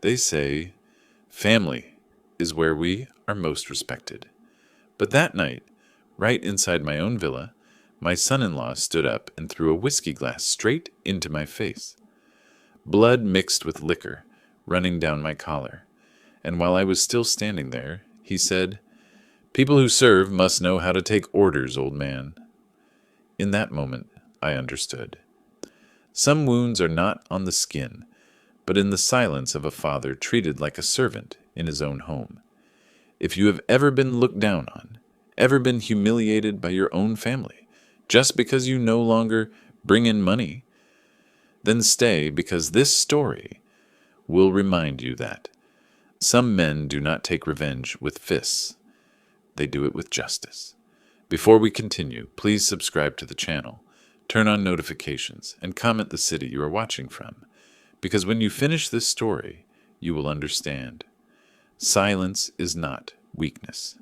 They say family is where we are most respected. But that night, right inside my own villa, my son-in-law stood up and threw a whiskey glass straight into my face. Blood mixed with liquor, running down my collar. And while I was still standing there, he said, "People who serve must know how to take orders, old man." In that moment, I understood. Some wounds are not on the skin, but in the silence of a father treated like a servant in his own home. If you have ever been looked down on, ever been humiliated by your own family, just because you no longer bring in money, then stay, because this story will remind you that some men do not take revenge with fists. They do it with justice. Before we continue, please subscribe to the channel, turn on notifications, and comment the city you are watching from, because when you finish this story, you will understand. Silence is not weakness.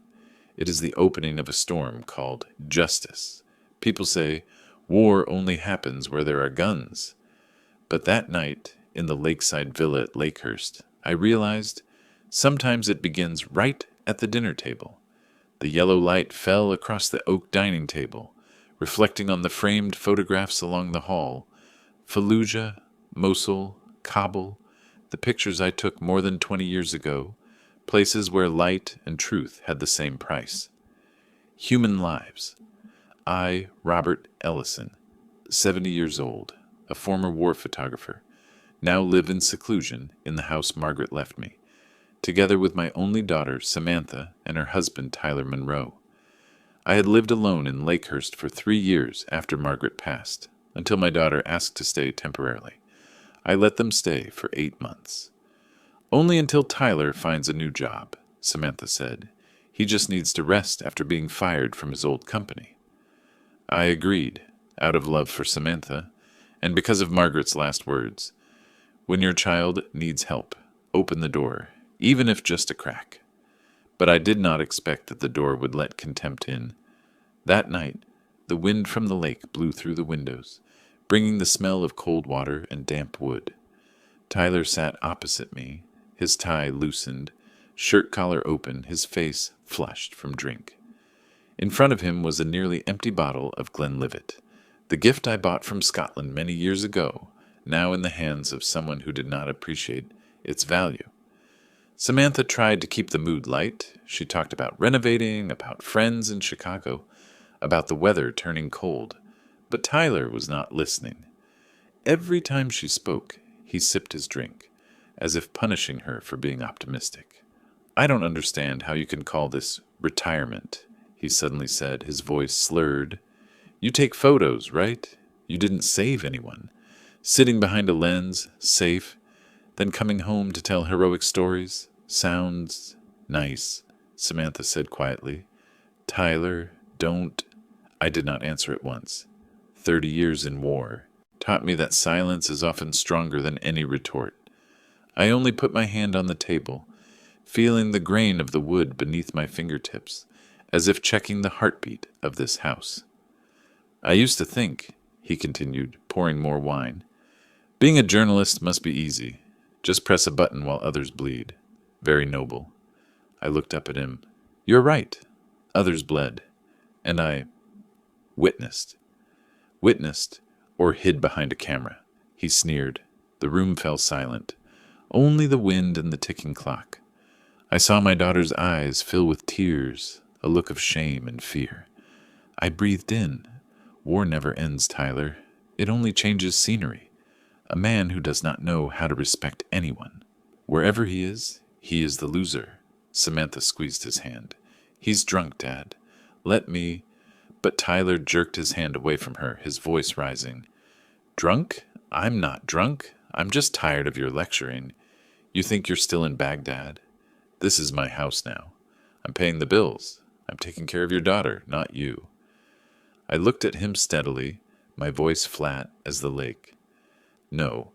It is the opening of a storm called justice. People say, war only happens where there are guns. But that night, in the lakeside villa at Lakehurst, I realized sometimes it begins right at the dinner table. The yellow light fell across the oak dining table, reflecting on the framed photographs along the hall. Fallujah, Mosul, Kabul, the pictures I took more than 20 years ago, places where light and truth had the same price. Human lives. I, Robert Ellison, 70 years old, a former war photographer, now live in seclusion in the house Margaret left me, together with my only daughter, Samantha, and her husband, Tyler Monroe. I had lived alone in Lakehurst for 3 years after Margaret passed, until my daughter asked to stay temporarily. I let them stay for 8 months. "Only until Tyler finds a new job," Samantha said. "He just needs to rest after being fired from his old company." I agreed, out of love for Samantha, and because of Margaret's last words. When your child needs help, open the door, even if just a crack. But I did not expect that the door would let contempt in. That night, the wind from the lake blew through the windows, bringing the smell of cold water and damp wood. Tyler sat opposite me, his tie loosened, shirt collar open, his face flushed from drink. In front of him was a nearly empty bottle of Glenlivet, the gift I bought from Scotland many years ago, now in the hands of someone who did not appreciate its value. Samantha tried to keep the mood light. She talked about renovating, about friends in Chicago, about the weather turning cold. But Tyler was not listening. Every time she spoke, he sipped his drink, as if punishing her for being optimistic. "I don't understand how you can call this retirement," he suddenly said, his voice slurred. "You take photos, right? You didn't save anyone. Sitting behind a lens, safe, then coming home to tell heroic stories. Sounds nice," Samantha said quietly. "Tyler, don't—" I did not answer at once. 30 years in war taught me that silence is often stronger than any retort. I only put my hand on the table, feeling the grain of the wood beneath my fingertips, as if checking the heartbeat of this house. "I used to think," he continued, pouring more wine, "being a journalist must be easy. Just press a button while others bleed. Very noble." I looked up at him. "You're right. Others bled. And I witnessed. Witnessed, or hid behind a camera." He sneered. The room fell silent. Only the wind and the ticking clock. I saw my daughter's eyes fill with tears, a look of shame and fear. I breathed in. "War never ends, Tyler. It only changes scenery. A man who does not know how to respect anyone. Wherever he is the loser." Samantha squeezed his hand. "He's drunk, Dad. Let me—" But Tyler jerked his hand away from her, his voice rising. "Drunk? I'm not drunk. I'm just tired of your lecturing. You think you're still in Baghdad? This is my house now. I'm paying the bills. I'm taking care of your daughter, not you." I looked at him steadily, my voice flat as the lake. "No,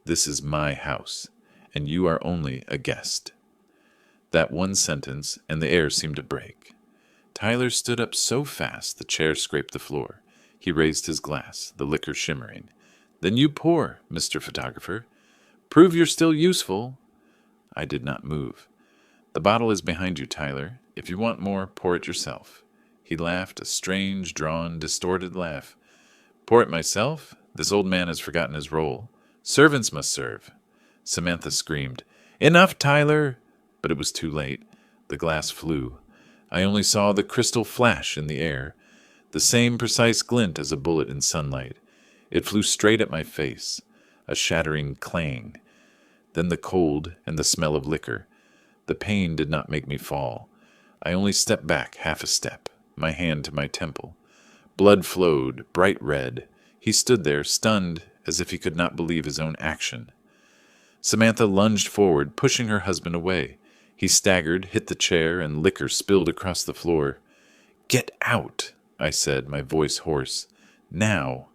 this is my house, and you are only a guest." That one sentence, and the air seemed to break. Tyler stood up so fast the chair scraped the floor. He raised his glass, the liquor shimmering. "Then you pour, Mr. Photographer. Prove you're still useful." I did not move. "The bottle is behind you, Tyler. If you want more, pour it yourself." He laughed, a strange, drawn, distorted laugh. "Pour it myself? This old man has forgotten his role. Servants must serve." Samantha screamed, "Enough, Tyler!" But it was too late. The glass flew. I only saw the crystal flash in the air, the same precise glint as a bullet in sunlight. It flew straight at my face, a shattering clang. Then the cold and the smell of liquor. The pain did not make me fall. I only stepped back half a step, my hand to my temple. Blood flowed, bright red. He stood there, stunned, as if he could not believe his own action. Samantha lunged forward, pushing her husband away. He staggered, hit the chair, and liquor spilled across the floor. "Get out," I said, my voice hoarse. "Now."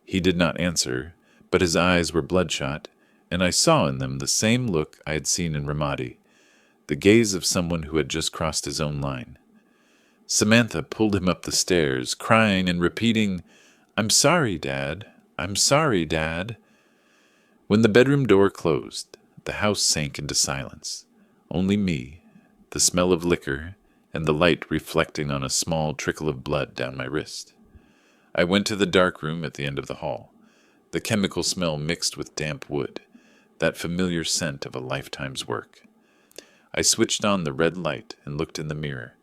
He did not answer, but his eyes were bloodshot, and I saw in them the same look I had seen in Ramadi, the gaze of someone who had just crossed his own line. Samantha pulled him up the stairs, crying and repeating, "I'm sorry, Dad. I'm sorry, Dad." When the bedroom door closed, the house sank into silence. Only me, the smell of liquor, and the light reflecting on a small trickle of blood down my wrist. I went to the dark room at the end of the hall. The chemical smell mixed with damp wood, that familiar scent of a lifetime's work. I switched on the red light and looked in the mirror.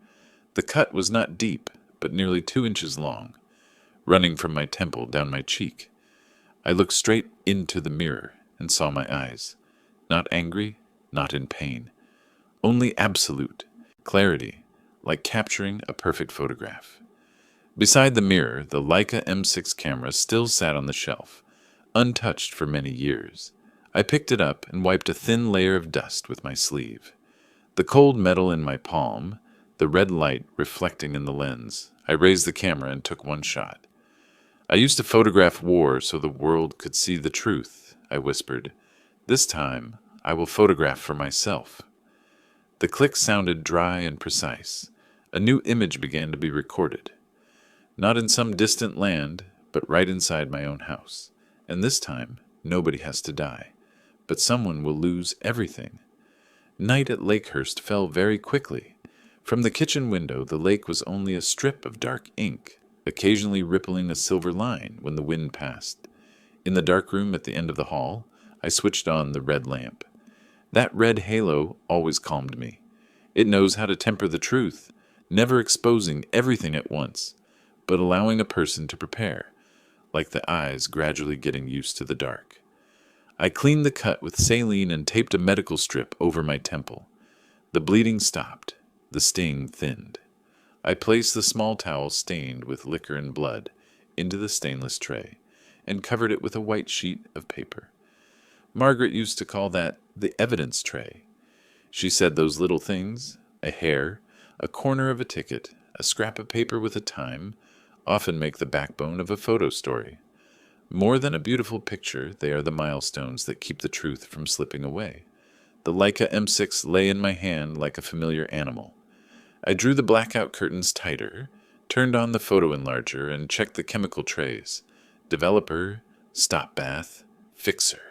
The cut was not deep, but nearly 2 inches long, running from my temple down my cheek. I looked straight into the mirror and saw my eyes. Not angry, not in pain. Only absolute clarity, like capturing a perfect photograph. Beside the mirror, the Leica M6 camera still sat on the shelf, untouched for many years. I picked it up and wiped a thin layer of dust with my sleeve. The cold metal in my palm, the red light reflecting in the lens. I raised the camera and took one shot. "I used to photograph war so the world could see the truth," I whispered. "This time, I will photograph for myself." The click sounded dry and precise. A new image began to be recorded. Not in some distant land, but right inside my own house. And this time, nobody has to die. But someone will lose everything. Night at Lakehurst fell very quickly. From the kitchen window, the lake was only a strip of dark ink, occasionally rippling a silver line when the wind passed. In the dark room at the end of the hall, I switched on the red lamp. That red halo always calmed me. It knows how to temper the truth, never exposing everything at once, but allowing a person to prepare, like the eyes gradually getting used to the dark. I cleaned the cut with saline and taped a medical strip over my temple. The bleeding stopped. The sting thinned. I placed the small towel stained with liquor and blood into the stainless tray and covered it with a white sheet of paper. Margaret used to call that the evidence tray. She said those little things, a hair, a corner of a ticket, a scrap of paper with a time, often make the backbone of a photo story. More than a beautiful picture, they are the milestones that keep the truth from slipping away. The Leica M6 lay in my hand like a familiar animal. I drew the blackout curtains tighter, turned on the photo enlarger, and checked the chemical trays. Developer, stop bath, fixer.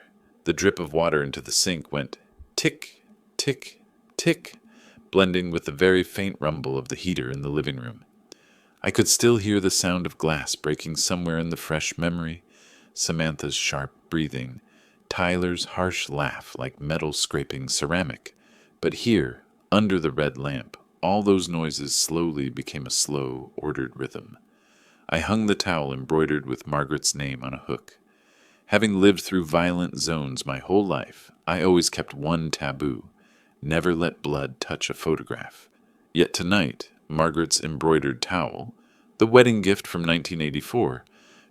The drip of water into the sink went tick, tick, tick, blending with the very faint rumble of the heater in the living room. I could still hear the sound of glass breaking somewhere in the fresh memory, Samantha's sharp breathing, Tyler's harsh laugh like metal scraping ceramic. But here, under the red lamp, all those noises slowly became a slow, ordered rhythm. I hung the towel embroidered with Margaret's name on a hook. Having lived through violent zones my whole life, I always kept one taboo: never let blood touch a photograph. Yet tonight, Margaret's embroidered towel, the wedding gift from 1984,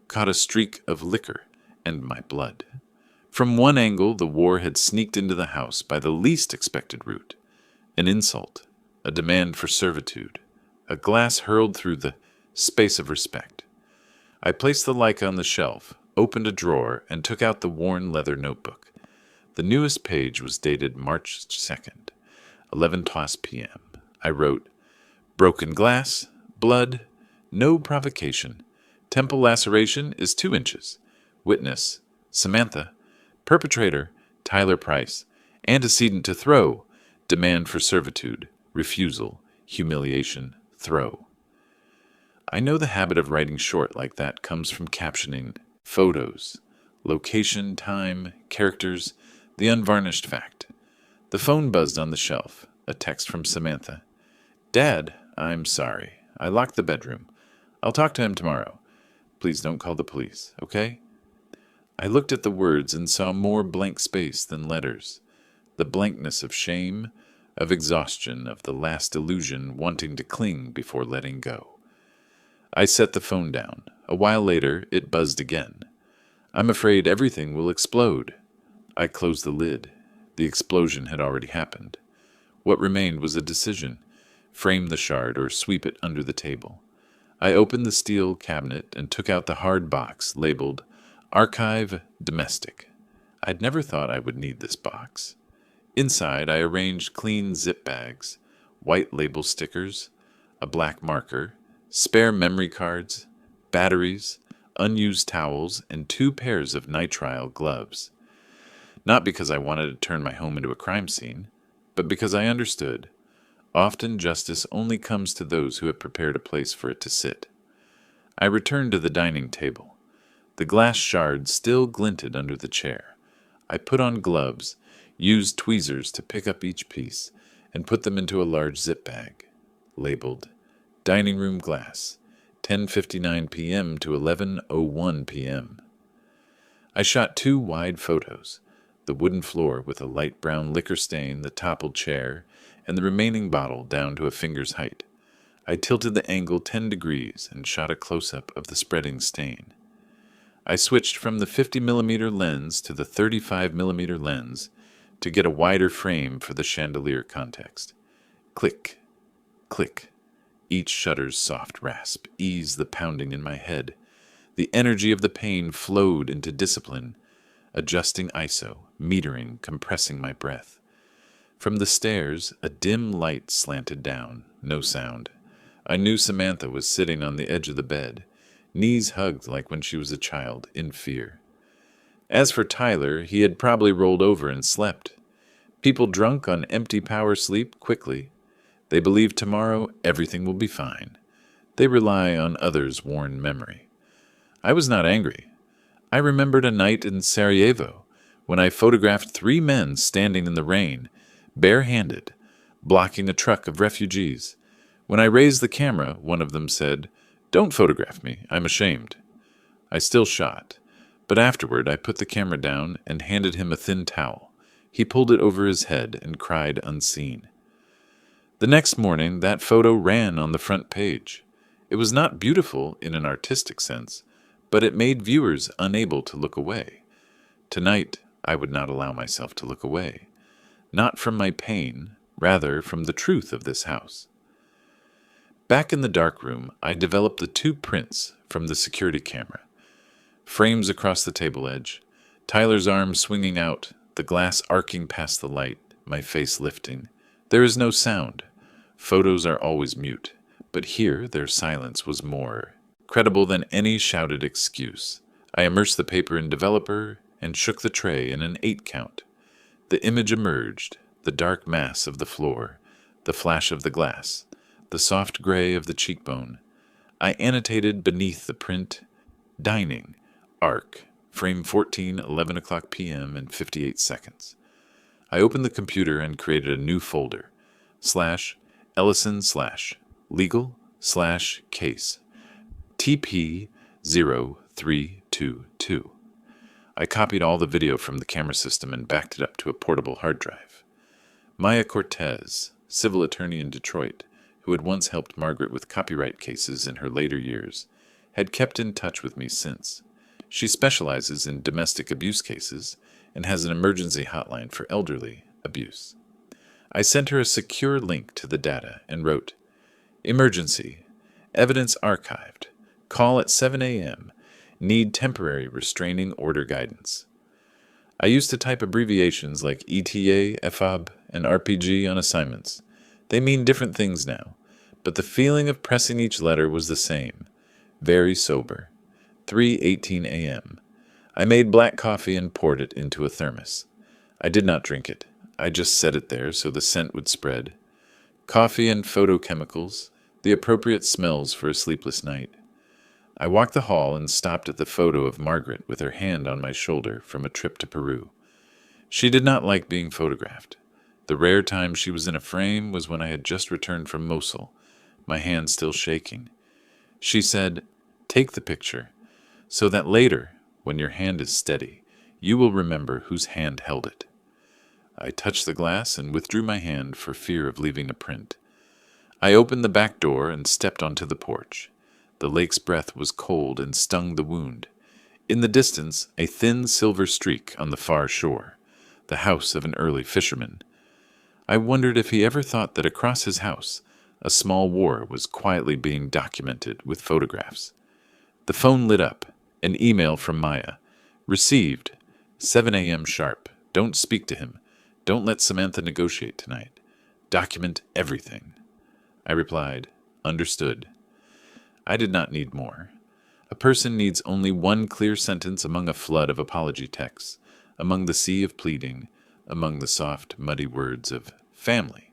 caught a streak of liquor and my blood. From one angle, the war had sneaked into the house by the least expected route. An insult, a demand for servitude, a glass hurled through the space of respect. I placed the Leica on the shelf, opened a drawer, and took out the worn leather notebook. The newest page was dated March 2nd, 11:00 p.m. I wrote, "Broken glass, blood, no provocation. Temple laceration is 2 inches. Witness, Samantha. Perpetrator, Tyler Price. Antecedent to throw, demand for servitude, refusal, humiliation, throw. I know the habit of writing short like that comes from captioning photos, location, time, characters, the unvarnished fact. The phone buzzed on the shelf, a text from Samantha. Dad, I'm sorry. I locked the bedroom. I'll talk to him tomorrow. Please don't call the police, okay? I looked at the words and saw more blank space than letters. The blankness of shame, of exhaustion, of the last illusion wanting to cling before letting go. I set the phone down. A while later, it buzzed again. I'm afraid everything will explode. I closed the lid. The explosion had already happened. What remained was a decision. Frame the shard or sweep it under the table. I opened the steel cabinet and took out the hard box labeled Archive Domestic. I'd never thought I would need this box. Inside, I arranged clean zip bags, white label stickers, a black marker, spare memory cards, batteries, unused towels, and 2 pairs of nitrile gloves. Not because I wanted to turn my home into a crime scene, but because I understood. Often justice only comes to those who have prepared a place for it to sit. I returned to the dining table. The glass shard still glinted under the chair. I put on gloves, used tweezers to pick up each piece, and put them into a large zip bag, labeled Dining Room Glass, 10:59 p.m. to 11:01 p.m. I shot 2 wide photos, the wooden floor with a light brown liquor stain, the toppled chair, and the remaining bottle down to a finger's height. I tilted the angle 10 degrees and shot a close-up of the spreading stain. I switched from the 50mm lens to the 35mm lens to get a wider frame for the chandelier context. Click, click. Each shutter's soft rasp eased the pounding in my head. The energy of the pain flowed into discipline, adjusting ISO, metering, compressing my breath. From the stairs, a dim light slanted down, no sound. I knew Samantha was sitting on the edge of the bed, knees hugged like when she was a child, in fear. As for Tyler, he had probably rolled over and slept. People drunk on empty power sleep quickly. They believe tomorrow everything will be fine. They rely on others' worn memory. I was not angry. I remembered a night in Sarajevo when I photographed 3 men standing in the rain, barehanded, blocking a truck of refugees. When I raised the camera, one of them said, "Don't photograph me, I'm ashamed." I still shot, but afterward I put the camera down and handed him a thin towel. He pulled it over his head and cried unseen. The next morning, that photo ran on the front page. It was not beautiful in an artistic sense, but it made viewers unable to look away. Tonight, I would not allow myself to look away. Not from my pain, rather from the truth of this house. Back in the dark room, I developed the 2 prints from the security camera. Frames across the table edge, Tyler's arm swinging out, the glass arcing past the light, my face lifting. There is no sound. Photos are always mute, but here their silence was more credible than any shouted excuse. I immersed the paper in Developer and shook the tray in an 8 count. The image emerged, the dark mass of the floor, the flash of the glass, the soft gray of the cheekbone. I annotated beneath the print, Dining, Arc, frame 14, 11 o'clock p.m. and 58 seconds. I opened the computer and created a new folder, /Ellison/legal/case, TP0322. I copied all the video from the camera system and backed it up to a portable hard drive. Maya Cortez, civil attorney in Detroit, who had once helped Margaret with copyright cases in her later years, had kept in touch with me since. She specializes in domestic abuse cases and has an emergency hotline for elderly abuse. I sent her a secure link to the data and wrote, "Emergency. Evidence archived. Call at 7 a.m. Need temporary restraining order guidance." I used to type abbreviations like ETA, FOB, and RPG on assignments. They mean different things now, but the feeling of pressing each letter was the same. Very sober. 3:18 a.m. I made black coffee and poured it into a thermos. I did not drink it. I just set it there so the scent would spread. Coffee and photochemicals, the appropriate smells for a sleepless night. I walked the hall and stopped at the photo of Margaret with her hand on my shoulder from a trip to Peru. She did not like being photographed. The rare time she was in a frame was when I had just returned from Mosul, my hand still shaking. She said, "Take the picture, so that later, when your hand is steady, you will remember whose hand held it." I touched the glass and withdrew my hand for fear of leaving a print. I opened the back door and stepped onto the porch. The lake's breath was cold and stung the wound. In the distance, a thin silver streak on the far shore, the house of an early fisherman. I wondered if he ever thought that across his house, a small war was quietly being documented with photographs. The phone lit up. An email from Maya. Received. 7 a.m. sharp. Don't speak to him. Don't let Samantha negotiate tonight. Document everything. I replied, "Understood." I did not need more. A person needs only one clear sentence among a flood of apology texts, among the sea of pleading, among the soft, muddy words of family.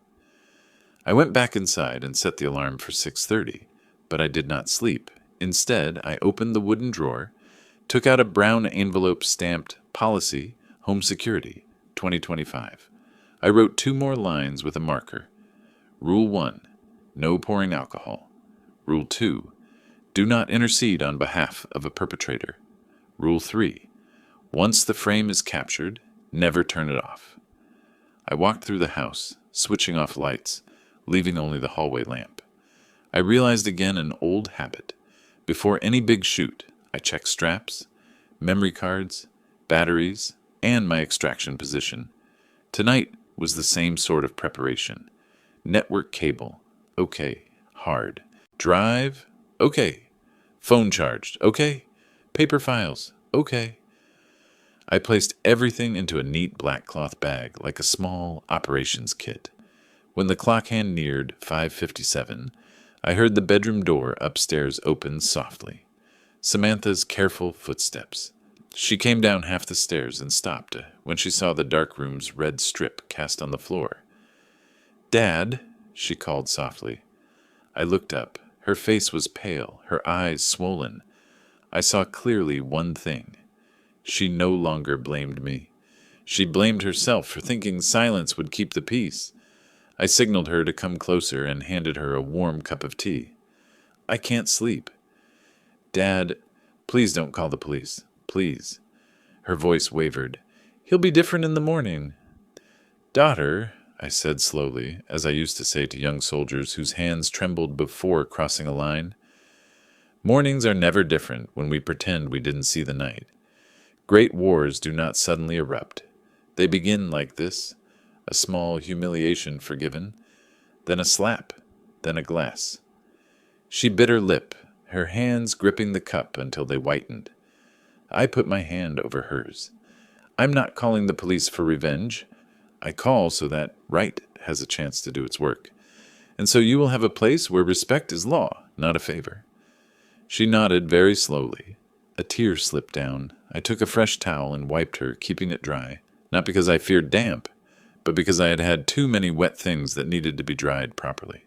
I went back inside and set the alarm for 6:30, but I did not sleep. Instead, I opened the wooden drawer, took out a brown envelope stamped Policy, Home Security, 2025. I wrote 2 more lines with a marker. Rule 1, no pouring alcohol. Rule 2, do not intercede on behalf of a perpetrator. Rule 3, once the frame is captured, never turn it off. I walked through the house, switching off lights, leaving only the hallway lamp. I realized again an old habit. Before any big shoot, I check straps, memory cards, batteries, and my extraction position. Tonight was the same sort of preparation. Network cable, okay, hard. Drive, okay. Phone charged, okay. Paper files, okay. I placed everything into a neat black cloth bag like a small operations kit. When the clock hand neared 5:57, I heard the bedroom door upstairs open softly. Samantha's careful footsteps. She came down half the stairs and stopped when she saw the dark room's red strip cast on the floor. "Dad," she called softly. I looked up. Her face was pale, her eyes swollen. I saw clearly one thing. She no longer blamed me. She blamed herself for thinking silence would keep the peace. I signaled her to come closer and handed her a warm cup of tea. "I can't sleep." "Dad, please don't call the police. Please." Her voice wavered. "He'll be different in the morning." "Daughter," I said slowly, as I used to say to young soldiers whose hands trembled before crossing a line, "mornings are never different when we pretend we didn't see the night. Great wars do not suddenly erupt. They begin like this, a small humiliation forgiven, then a slap, then a glass." She bit her lip, her hands gripping the cup until they whitened. I put my hand over hers. "I'm not calling the police for revenge. I call so that right has a chance to do its work. And so you will have a place where respect is law, not a favor." She nodded very slowly. A tear slipped down. I took a fresh towel and wiped her, keeping it dry, not because I feared damp, but because I had had too many wet things that needed to be dried properly.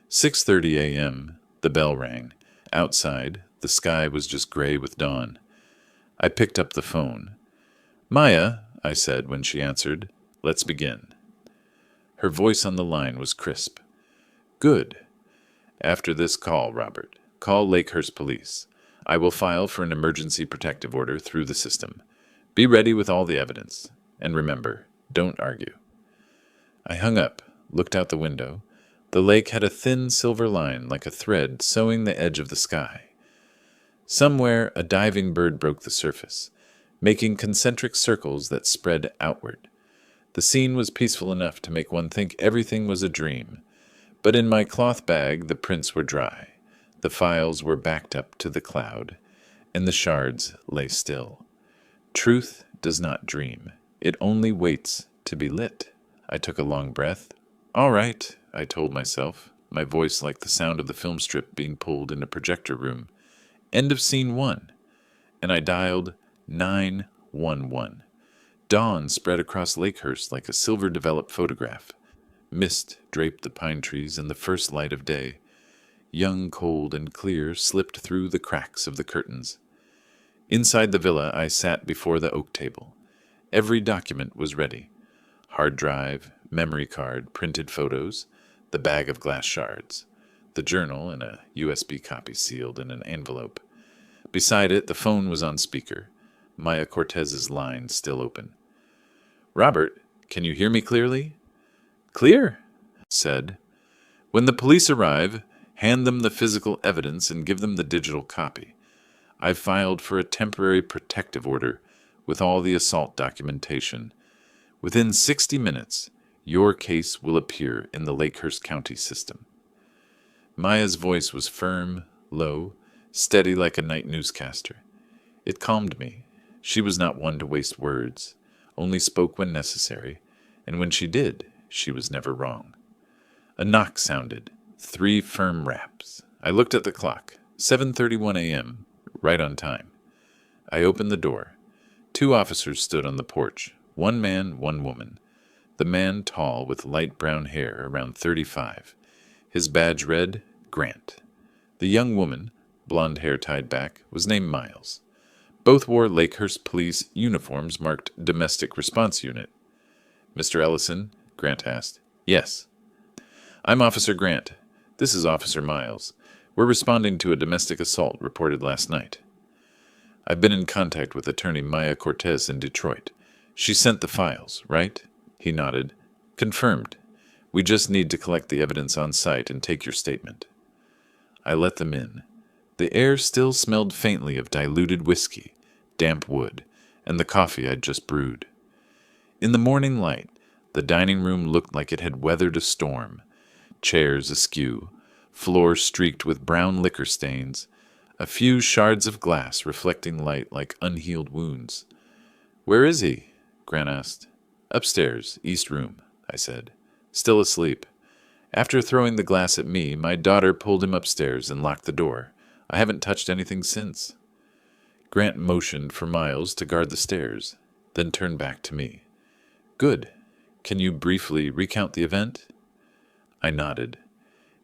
6:30 a.m., the bell rang. Outside, the sky was just gray with dawn. I picked up the phone. "Maya," I said when she answered, "let's begin." Her voice on the line was crisp. "Good. After this call, Robert, call Lakehurst Police. I will file for an emergency protective order through the system. Be ready with all the evidence. And remember, don't argue." I hung up, looked out the window. The lake had a thin silver line like a thread sewing the edge of the sky. Somewhere a diving bird broke the surface, making concentric circles that spread outward. The scene was peaceful enough to make one think everything was a dream. But in my cloth bag the prints were dry, the files were backed up to the cloud, and the shards lay still. Truth does not dream. It only waits to be lit. I took a long breath. "All right," I told myself, my voice like the sound of the film strip being pulled in a projector room. "End of scene 1." And I dialed 911. Dawn spread across Lakehurst like a silver-developed photograph. Mist draped the pine trees in the first light of day. Young, cold, and clear slipped through the cracks of the curtains. Inside the villa, I sat before the oak table. Every document was ready. Hard drive, memory card, printed photos, the bag of glass shards, the journal and a USB copy sealed in an envelope. Beside it, the phone was on speaker, Maya Cortez's line still open. "Robert, can you hear me clearly?" "Clear," said. "When the police arrive, hand them the physical evidence and give them the digital copy. I've filed for a temporary protective order with all the assault documentation. Within 60 minutes, your case will appear in the Lakehurst County system." Maya's voice was firm, low, steady like a night newscaster. It calmed me. She was not one to waste words, only spoke when necessary, and when she did, she was never wrong. A knock sounded, 3 firm raps. I looked at the clock, 7:31 a.m., right on time. I opened the door. 2 officers stood on the porch, 1 man, 1 woman. The man tall with light brown hair, around 35. His badge read, Grant. The young woman, blonde hair tied back, was named Miles. Both wore Lakehurst police uniforms marked Domestic Response Unit. "Mr. Ellison?" Grant asked. "Yes." "I'm Officer Grant. This is Officer Miles. We're responding to a domestic assault reported last night." "I've been in contact with attorney Maya Cortez in Detroit. She sent the files, right?" He nodded. "Confirmed. We just need to collect the evidence on site and take your statement." I let them in. The air still smelled faintly of diluted whiskey, damp wood, and the coffee I'd just brewed. In the morning light, the dining room looked like it had weathered a storm. Chairs askew, floor streaked with brown liquor stains, a few shards of glass reflecting light like unhealed wounds. "Where is he?" Grant asked. "Upstairs, east room," I said. "Still asleep. After throwing the glass at me, my daughter pulled him upstairs and locked the door. I haven't touched anything since." Grant motioned for Miles to guard the stairs, then turned back to me. "Good. Can you briefly recount the event?" I nodded.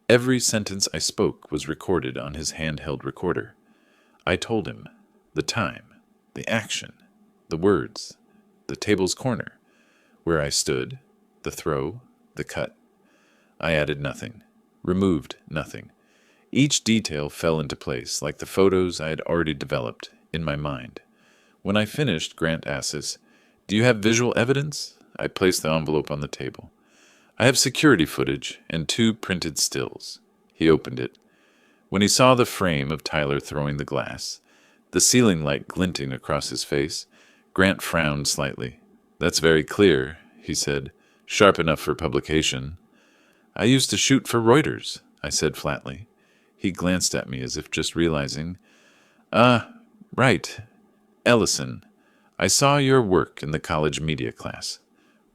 Every sentence I spoke was recorded on his handheld recorder. I told him the time, the action, the words, the table's corner, where I stood, the throw, the cut. I added nothing, removed nothing. Each detail fell into place, like the photos I had already developed in my mind. When I finished, Grant asked, "Do you have visual evidence?" I placed the envelope on the table. "I have security footage and 2 printed stills." He opened it. When he saw the frame of Tyler throwing the glass, the ceiling light glinting across his face, Grant frowned slightly. "That's very clear," he said. "Sharp enough for publication." "I used to shoot for Reuters," I said flatly. He glanced at me as if just realizing. "Ah, right. Ellison, I saw your work in the college media class.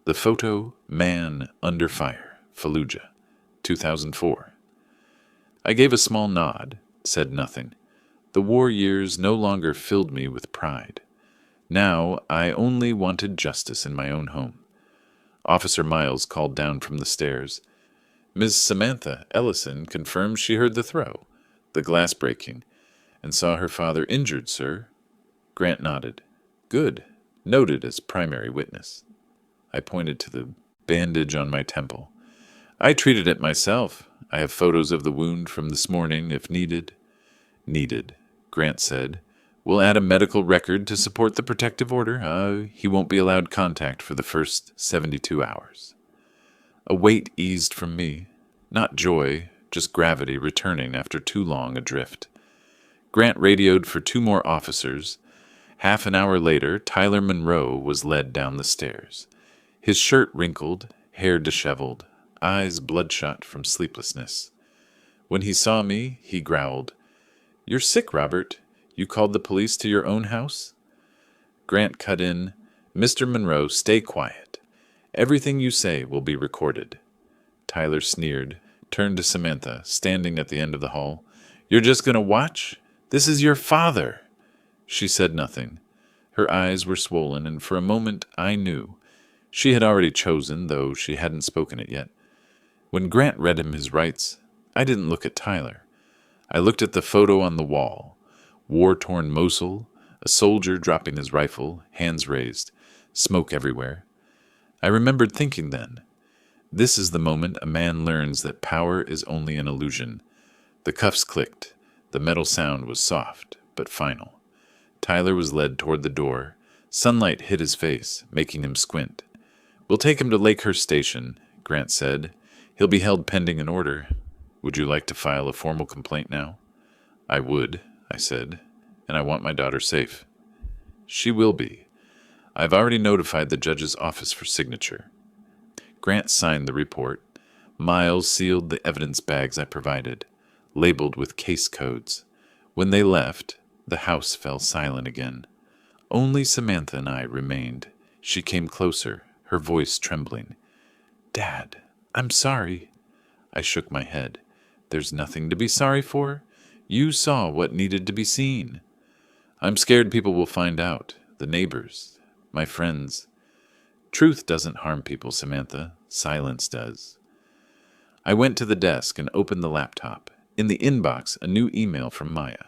The photo, Man Under Fire, Fallujah, 2004. I gave a small nod, said nothing. The war years no longer filled me with pride. Now I only wanted justice in my own home. Officer Miles called down from the stairs. "Ms. Samantha Ellison confirms she heard the throw, the glass breaking, and saw her father injured, sir." Grant nodded. "Good. Noted as primary witness." I pointed to the bandage on my temple. "I treated it myself. I have photos of the wound from this morning, if needed." "Needed," Grant said. "We'll add a medical record to support the protective order. He won't be allowed contact for the first 72 hours. A weight eased from me. Not joy, just gravity returning after too long adrift. Grant radioed for 2 more officers. Half an hour later, Tyler Monroe was led down the stairs. His shirt wrinkled, hair disheveled, eyes bloodshot from sleeplessness. When he saw me, he growled, "You're sick, Robert. You called the police to your own house?" Grant cut in, "Mr. Monroe, stay quiet. Everything you say will be recorded." Tyler sneered, turned to Samantha, standing at the end of the hall. "You're just going to watch? This is your father." She said nothing. Her eyes were swollen, and for a moment I knew. She had already chosen, though she hadn't spoken it yet. When Grant read him his rights, I didn't look at Tyler. I looked at the photo on the wall. War-torn Mosul, a soldier dropping his rifle, hands raised, smoke everywhere. I remembered thinking then, this is the moment a man learns that power is only an illusion. The cuffs clicked. The metal sound was soft, but final. Tyler was led toward the door. Sunlight hit his face, making him squint. "We'll take him to Lakehurst Station," Grant said. "He'll be held pending an order. Would you like to file a formal complaint now?" "I would," I said, "and I want my daughter safe." "She will be. I've already notified the judge's office for signature." Grant signed the report. Miles sealed the evidence bags I provided, labeled with case codes. When they left, the house fell silent again. Only Samantha and I remained. She came closer, her voice trembling. "Dad, I'm sorry." I shook my head. "There's nothing to be sorry for. You saw what needed to be seen." "I'm scared people will find out. The neighbors, my friends." "Truth doesn't harm people, Samantha. Silence does." I went to the desk and opened the laptop. In the inbox, a new email from Maya.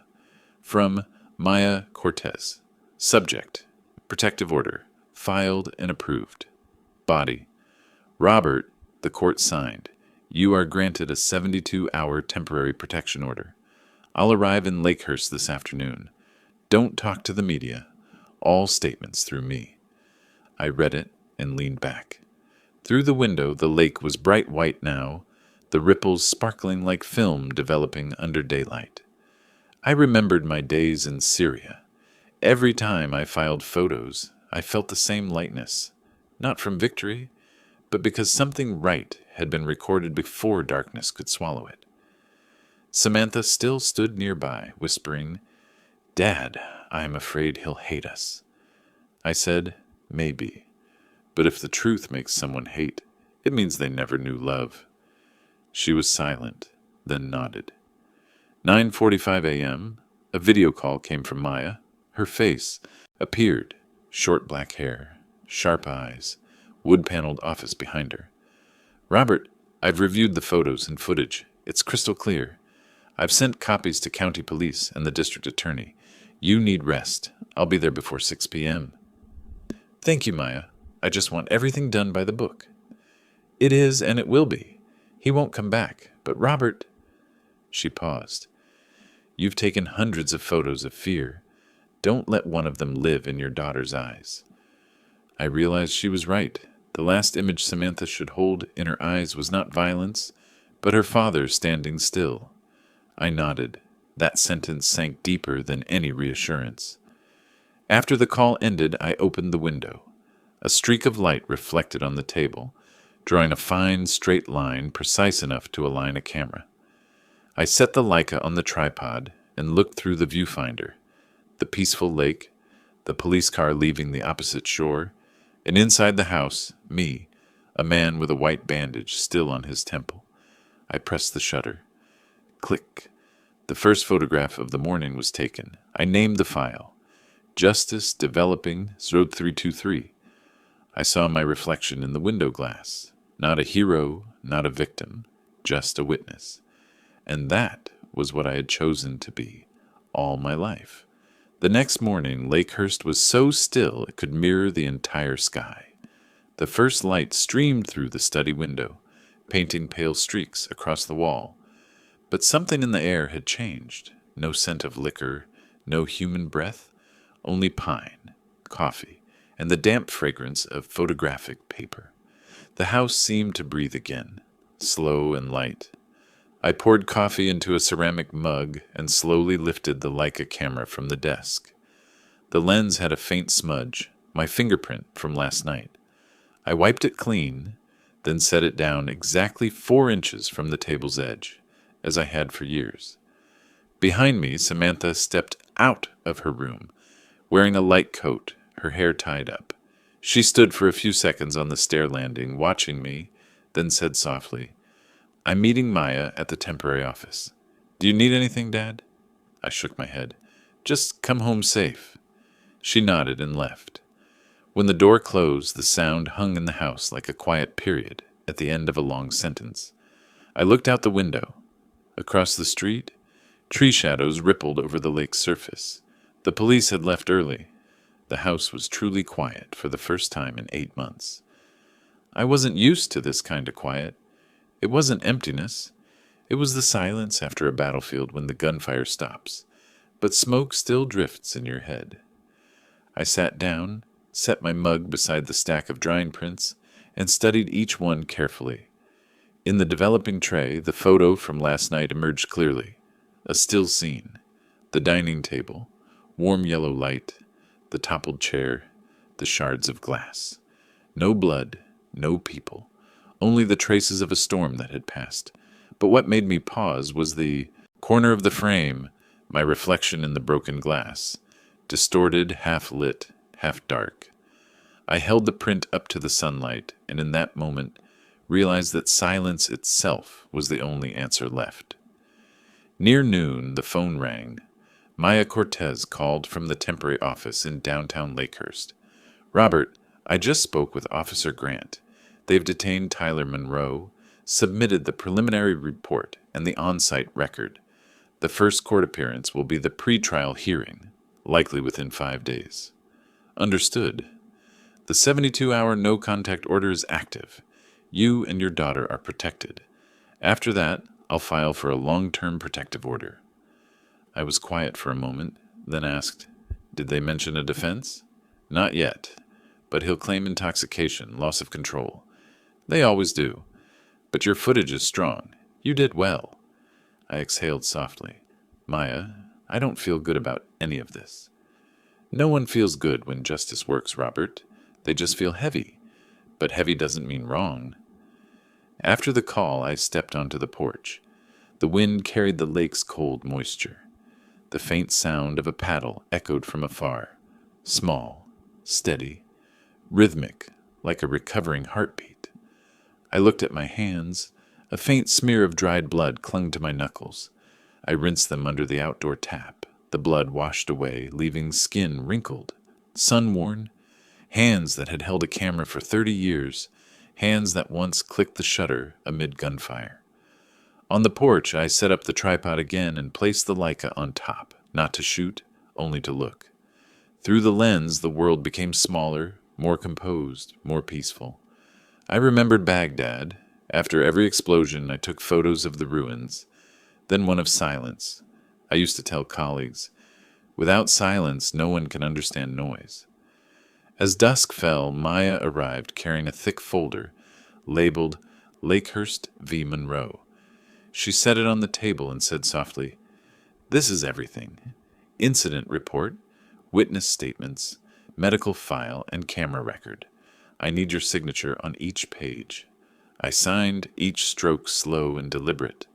From Maya Cortez. Subject: Protective order. Filed and approved. Body: Robert, the court signed. You are granted a 72-hour temporary protection order. I'll arrive in Lakehurst this afternoon. Don't talk to the media. All statements through me. I read it and leaned back. Through the window, the lake was bright white now, the ripples sparkling like film developing under daylight. I remembered my days in Syria. Every time I filed photos, I felt the same lightness, not from victory, but because something right had been recorded before darkness could swallow it. Samantha still stood nearby, whispering, "Dad, I'm afraid he'll hate us." I said, "Maybe. But if the truth makes someone hate, it means they never knew love." She was silent, then nodded. 9:45 a.m., a video call came from Maya. Her face appeared, short black hair, sharp eyes, wood-paneled office behind her. "Robert, I've reviewed the photos and footage. It's crystal clear. I've sent copies to county police and the district attorney. You need rest. I'll be there before 6 p.m. "Thank you, Maya. I just want everything done by the book." "It is, and it will be. He won't come back. But Robert—" She paused. "You've taken hundreds of photos of fear. Don't let one of them live in your daughter's eyes." I realized she was right. The last image Samantha should hold in her eyes was not violence, but her father standing still. I nodded. That sentence sank deeper than any reassurance. After the call ended, I opened the window. A streak of light reflected on the table, drawing a fine, straight line precise enough to align a camera. I set the Leica on the tripod and looked through the viewfinder. The peaceful lake, the police car leaving the opposite shore, and inside the house, me, a man with a white bandage still on his temple. I pressed the shutter. Click. The first photograph of the morning was taken. I named the file. Justice Developing 0323. I saw my reflection in the window glass. Not a hero, not a victim, just a witness. And that was what I had chosen to be all my life. The next morning, Lakehurst was so still it could mirror the entire sky. The first light streamed through the study window, painting pale streaks across the wall. But something in the air had changed. No scent of liquor, no human breath, only pine, coffee, and the damp fragrance of photographic paper. The house seemed to breathe again, slow and light. I poured coffee into a ceramic mug and slowly lifted the Leica camera from the desk. The lens had a faint smudge, my fingerprint from last night. I wiped it clean, then set it down exactly 4 inches from the table's edge, as I had for years. Behind me, Samantha stepped out of her room, wearing a light coat, her hair tied up. She stood for a few seconds on the stair landing, watching me, then said softly, "I'm meeting Maya at the temporary office. Do you need anything, Dad?" I shook my head. "Just come home safe." She nodded and left. When the door closed, the sound hung in the house like a quiet period at the end of a long sentence. I looked out the window. Across the street, tree shadows rippled over the lake's surface. The police had left early. The house was truly quiet for the first time in 8 months. I wasn't used to this kind of quiet. It wasn't emptiness. It was the silence after a battlefield when the gunfire stops, but smoke still drifts in your head. I sat down, set my mug beside the stack of drawing prints, and studied each one carefully. In the developing tray, the photo from last night emerged clearly. A still scene. The dining table, warm yellow light, the toppled chair, the shards of glass. No blood, no people, only the traces of a storm that had passed. But what made me pause was the corner of the frame, my reflection in the broken glass, distorted, half-lit, half-dark. I held the print up to the sunlight, and in that moment realized that silence itself was the only answer left. Near noon, the phone rang. Maya Cortez called from the temporary office in downtown Lakehurst. "Robert, I just spoke with Officer Grant. They've detained Tyler Monroe, submitted the preliminary report and the on-site record. The first court appearance will be the pre-trial hearing, likely within 5 days." "Understood. The 72-hour no-contact order is active. You and your daughter are protected. After that, I'll file for a long-term protective order." I was quiet for a moment, then asked, "Did they mention a defense?" "Not yet, but he'll claim intoxication, loss of control. They always do. But your footage is strong. You did well." I exhaled softly. "Maya, I don't feel good about any of this." "No one feels good when justice works, Robert. They just feel heavy. But heavy doesn't mean wrong." After the call, I stepped onto the porch. The wind carried the lake's cold moisture. The faint sound of a paddle echoed from afar, small, steady, rhythmic, like a recovering heartbeat. I looked at my hands. A faint smear of dried blood clung to my knuckles. I rinsed them under the outdoor tap. The blood washed away, leaving skin wrinkled, sun-worn, hands that had held a camera for 30 years, hands that once clicked the shutter amid gunfire. On the porch, I set up the tripod again and placed the Leica on top, not to shoot, only to look. Through the lens, the world became smaller, more composed, more peaceful. I remembered Baghdad. After every explosion, I took photos of the ruins, then one of silence. I used to tell colleagues, without silence, no one can understand noise. As dusk fell, Maya arrived carrying a thick folder labeled Lakehurst v. Monroe. She set it on the table and said softly, "This is everything. Incident report, witness statements, medical file, and camera record. I need your signature on each page." I signed, each stroke slow and deliberate.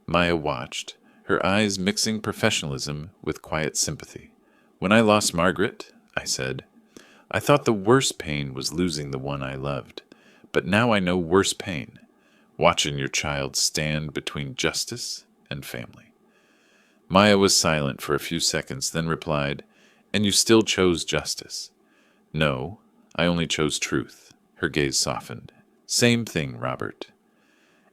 Maya watched, her eyes mixing professionalism with quiet sympathy. "When I lost Margaret," I said, "I thought the worst pain was losing the one I loved. But now I know worse pain, watching your child stand between justice and family." Maya was silent for a few seconds, then replied, "And you still chose justice?" "No, I only chose truth." Her gaze softened. "Same thing, Robert."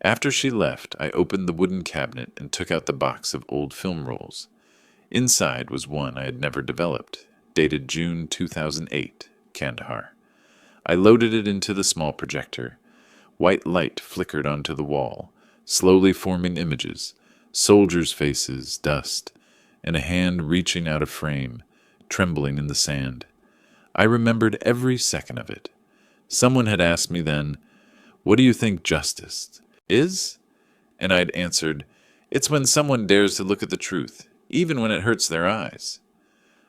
After she left, I opened the wooden cabinet and took out the box of old film rolls. Inside was one I had never developed, dated June 2008, Kandahar. I loaded it into the small projector. White light flickered onto the wall, slowly forming images, soldiers' faces, dust, and a hand reaching out of frame, trembling in the sand. I remembered every second of it. Someone had asked me then, "What do you think justice is?" And I'd answered, "It's when someone dares to look at the truth, even when it hurts their eyes."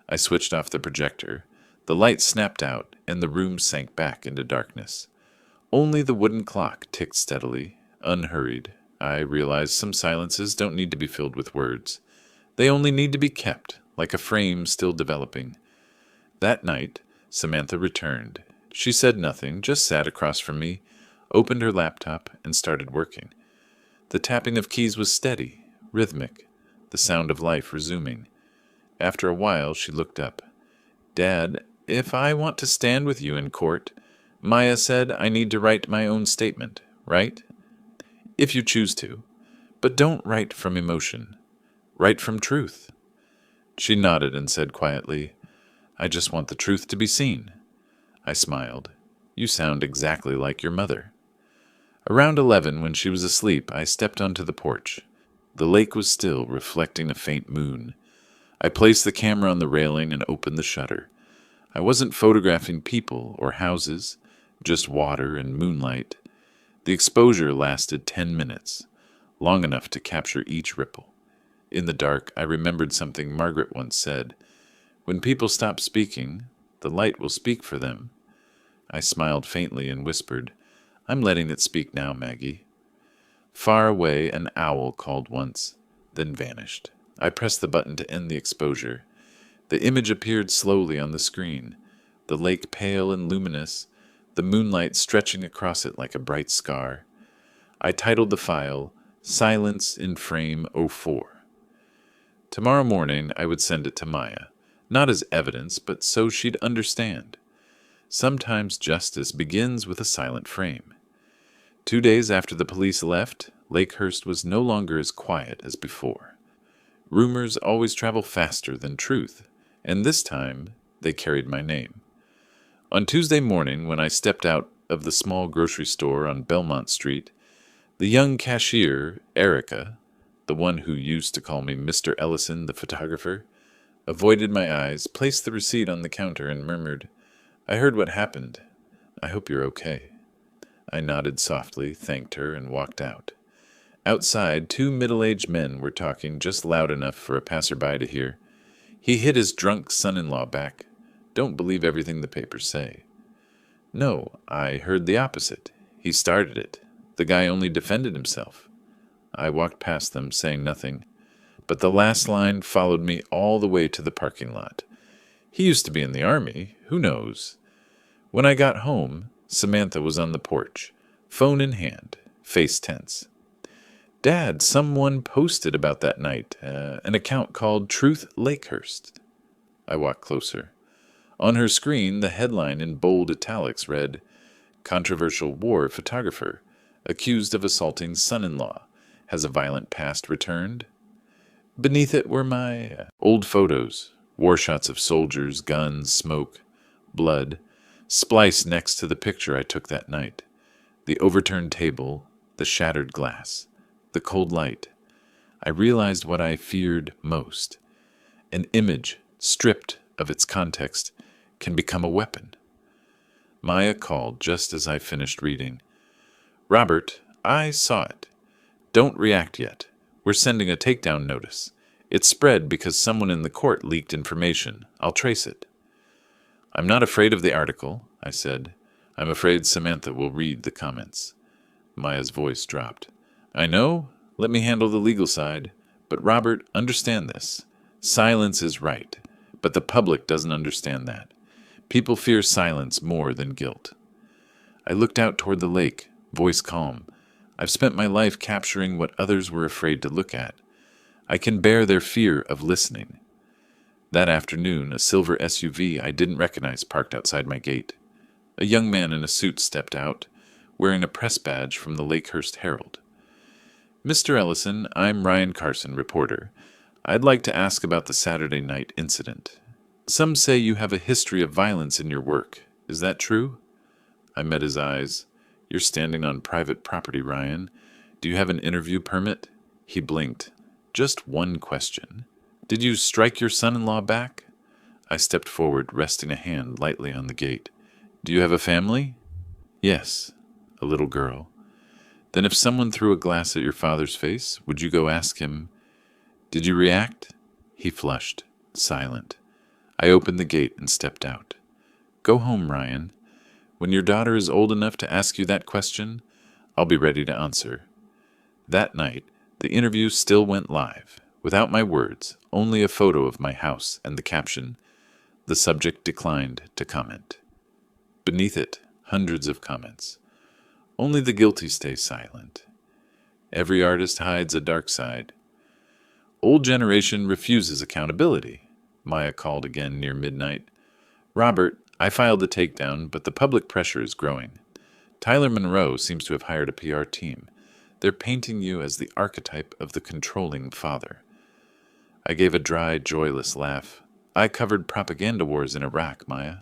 I switched off the projector. The light snapped out, and the room sank back into darkness. Only the wooden clock ticked steadily, unhurried. I realized some silences don't need to be filled with words. They only need to be kept, like a frame still developing. That night, Samantha returned. She said nothing, just sat across from me, opened her laptop, and started working. The tapping of keys was steady, rhythmic, the sound of life resuming. After a while, she looked up. Dad, if I want to stand with you in court, Maya said I need to write my own statement, right? If you choose to. But don't write from emotion. Write from truth. She nodded and said quietly, I just want the truth to be seen. I smiled. You sound exactly like your mother. Around 11, when she was asleep, I stepped onto the porch. The lake was still, reflecting a faint moon. I placed the camera on the railing and opened the shutter. I wasn't photographing people or houses, just water and moonlight. The exposure lasted 10 minutes, long enough to capture each ripple. In the dark, I remembered something Margaret once said. When people stop speaking, the light will speak for them. I smiled faintly and whispered, I'm letting it speak now, Maggie. Far away, an owl called once, then vanished. I pressed the button to end the exposure. The image appeared slowly on the screen, the lake pale and luminous, the moonlight stretching across it like a bright scar. I titled the file, Silence in Frame '04. Tomorrow morning I would send it to Maya, not as evidence, but so she'd understand. Sometimes justice begins with a silent frame. 2 days after the police left, Lakehurst was no longer as quiet as before. Rumors always travel faster than truth, and this time they carried my name. On Tuesday morning, when I stepped out of the small grocery store on Belmont Street, the young cashier, Erica, the one who used to call me Mr. Ellison, the photographer, avoided my eyes, placed the receipt on the counter, and murmured, I heard what happened. I hope you're okay. I nodded softly, thanked her, and walked out. Outside, 2 middle-aged men were talking just loud enough for a passerby to hear. He hit his drunk son-in-law back. Don't believe everything the papers say. No, I heard the opposite. He started it. The guy only defended himself. I walked past them, saying nothing, but the last line followed me all the way to the parking lot. He used to be in the army. Who knows? When I got home, Samantha was on the porch, phone in hand, face tense. Dad, someone posted about that night, an account called Truth Lakehurst. I walked closer. On her screen, the headline in bold italics read, Controversial war photographer, accused of assaulting son-in-law, has a violent past returned? Beneath it were my old photos, war shots of soldiers, guns, smoke, blood, spliced next to the picture I took that night. The overturned table, the shattered glass, the cold light. I realized what I feared most. An image, stripped of its context, can become a weapon. Maya called just as I finished reading. Robert, I saw it. Don't react yet. We're sending a takedown notice. It spread because someone in the court leaked information. I'll trace it. I'm not afraid of the article, I said. I'm afraid Samantha will read the comments. Maya's voice dropped. I know. Let me handle the legal side. But Robert, understand this. Silence is right. But the public doesn't understand that. People fear silence more than guilt. I looked out toward the lake, voice calm. I've spent my life capturing what others were afraid to look at. I can bear their fear of listening. That afternoon, a silver SUV I didn't recognize parked outside my gate. A young man in a suit stepped out, wearing a press badge from the Lakehurst Herald. Mr. Ellison, I'm Ryan Carson, reporter. I'd like to ask about the Saturday night incident. Some say you have a history of violence in your work. Is that true? I met his eyes. You're standing on private property, Ryan. Do you have an interview permit? He blinked. Just one question. Did you strike your son-in-law back? I stepped forward, resting a hand lightly on the gate. Do you have a family? Yes, a little girl. Then if someone threw a glass at your father's face, would you go ask him, Did you react? He flushed, silent. I opened the gate and stepped out. Go home, Ryan. When your daughter is old enough to ask you that question, I'll be ready to answer. That night, the interview still went live, without my words, only a photo of my house and the caption, The subject declined to comment. Beneath it, hundreds of comments. Only the guilty stay silent. Every artist hides a dark side. Old generation refuses accountability, Maya called again near midnight. Robert, I filed a takedown, but the public pressure is growing. Tyler Monroe seems to have hired a PR team. They're painting you as the archetype of the controlling father. I gave a dry, joyless laugh. I covered propaganda wars in Iraq, Maya.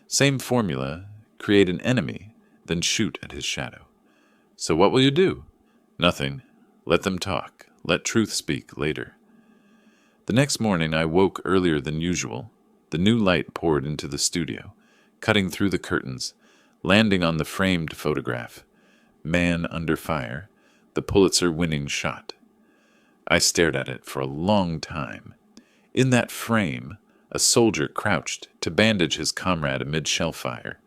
Same formula: create an enemy, then shoot at his shadow. So what will you do? Nothing. Let them talk. Let truth speak later. The next morning I woke earlier than usual. The new light poured into the studio, cutting through the curtains, landing on the framed photograph. Man under fire, the Pulitzer-winning shot. I stared at it for a long time. In that frame, a soldier crouched to bandage his comrade amid shell fire.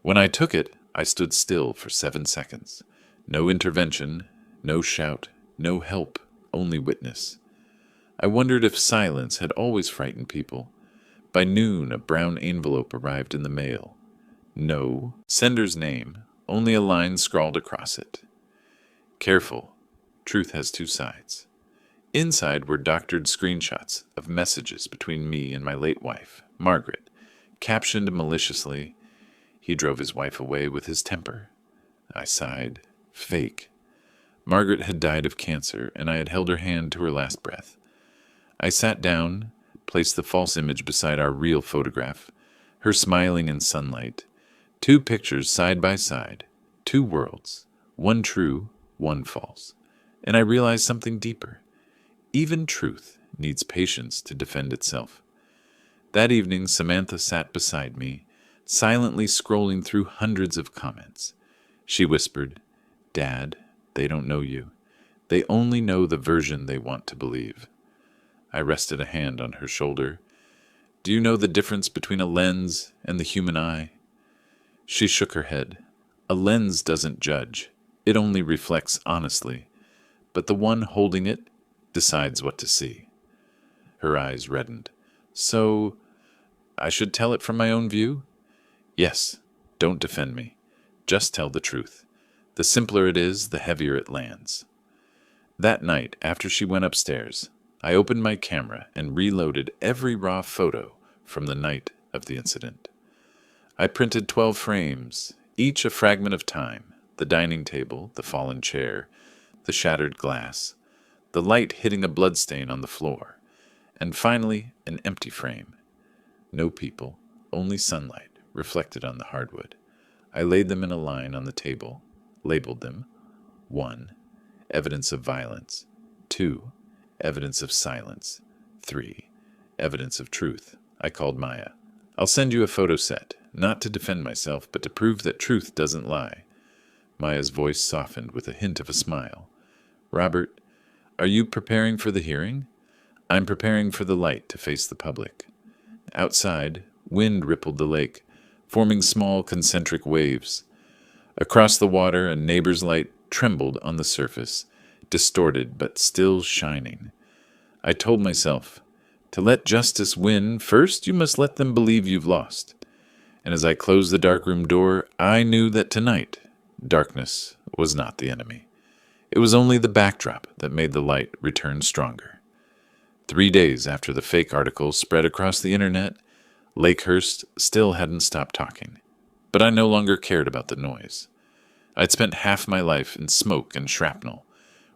When I took it, I stood still for 7 seconds. No intervention, no shout, no help, only witness. I wondered if silence had always frightened people. By noon, a brown envelope arrived in the mail. No, sender's name, only a line scrawled across it. Careful, truth has 2 sides. Inside were doctored screenshots of messages between me and my late wife, Margaret, captioned maliciously, "He drove his wife away with his temper." I sighed. Fake. Margaret had died of cancer, and I had held her hand to her last breath. I sat down, placed the false image beside our real photograph, her smiling in sunlight. 2 pictures side by side, 2 worlds, one true, one false. And I realized something deeper. Even truth needs patience to defend itself. That evening, Samantha sat beside me, silently scrolling through hundreds of comments. She whispered, "Dad, they don't know you. They only know the version they want to believe." I rested a hand on her shoulder. "Do you know the difference between a lens and the human eye?" She shook her head. "A lens doesn't judge. It only reflects honestly. But the one holding it decides what to see." Her eyes reddened. "So, I should tell it from my own view?" "Yes. Don't defend me. Just tell the truth. The simpler it is, the heavier it lands." That night, after she went upstairs, I opened my camera and reloaded every raw photo from the night of the incident. I printed 12 frames, each a fragment of time: the dining table, the fallen chair, the shattered glass, the light hitting a bloodstain on the floor, and finally an empty frame. No people, only sunlight reflected on the hardwood. I laid them in a line on the table, labeled them: 1. Evidence of violence. 2. Evidence of silence. 3. Evidence of truth. I called Maya. "I'll send you a photo set, not to defend myself, but to prove that truth doesn't lie." Maya's voice softened with a hint of a smile. "Robert, are you preparing for the hearing?" "I'm preparing for the light to face the public." Outside, wind rippled the lake, forming small concentric waves. Across the water, a neighbor's light trembled on the surface, distorted but still shining. I told myself, to let justice win, first you must let them believe you've lost. And as I closed the darkroom door, I knew that tonight, darkness was not the enemy. It was only the backdrop that made the light return stronger. 3 days after the fake article spread across the internet, Lakehurst still hadn't stopped talking. But I no longer cared about the noise. I'd spent half my life in smoke and shrapnel,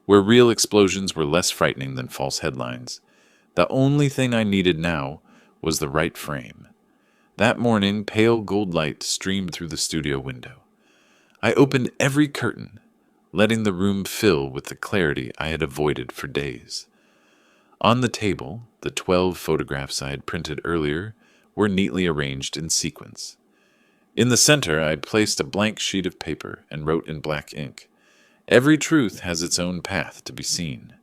where real explosions were less frightening than false headlines. The only thing I needed now was the right frame. That morning, pale gold light streamed through the studio window. I opened every curtain, letting the room fill with the clarity I had avoided for days. On the table, the 12 photographs I had printed earlier were neatly arranged in sequence. In the center, I placed a blank sheet of paper and wrote in black ink, "Every truth has its own path to be seen."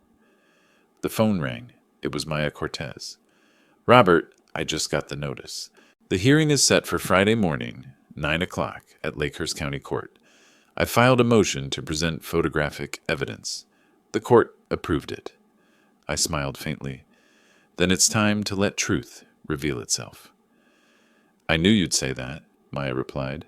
The phone rang. It was Maya Cortez. "Robert, I just got the notice. The hearing is set for Friday morning, 9 o'clock, at Lakehurst County Court. I filed a motion to present photographic evidence. The court approved it." I smiled faintly. "Then it's time to let truth reveal itself." "I knew you'd say that," Maya replied.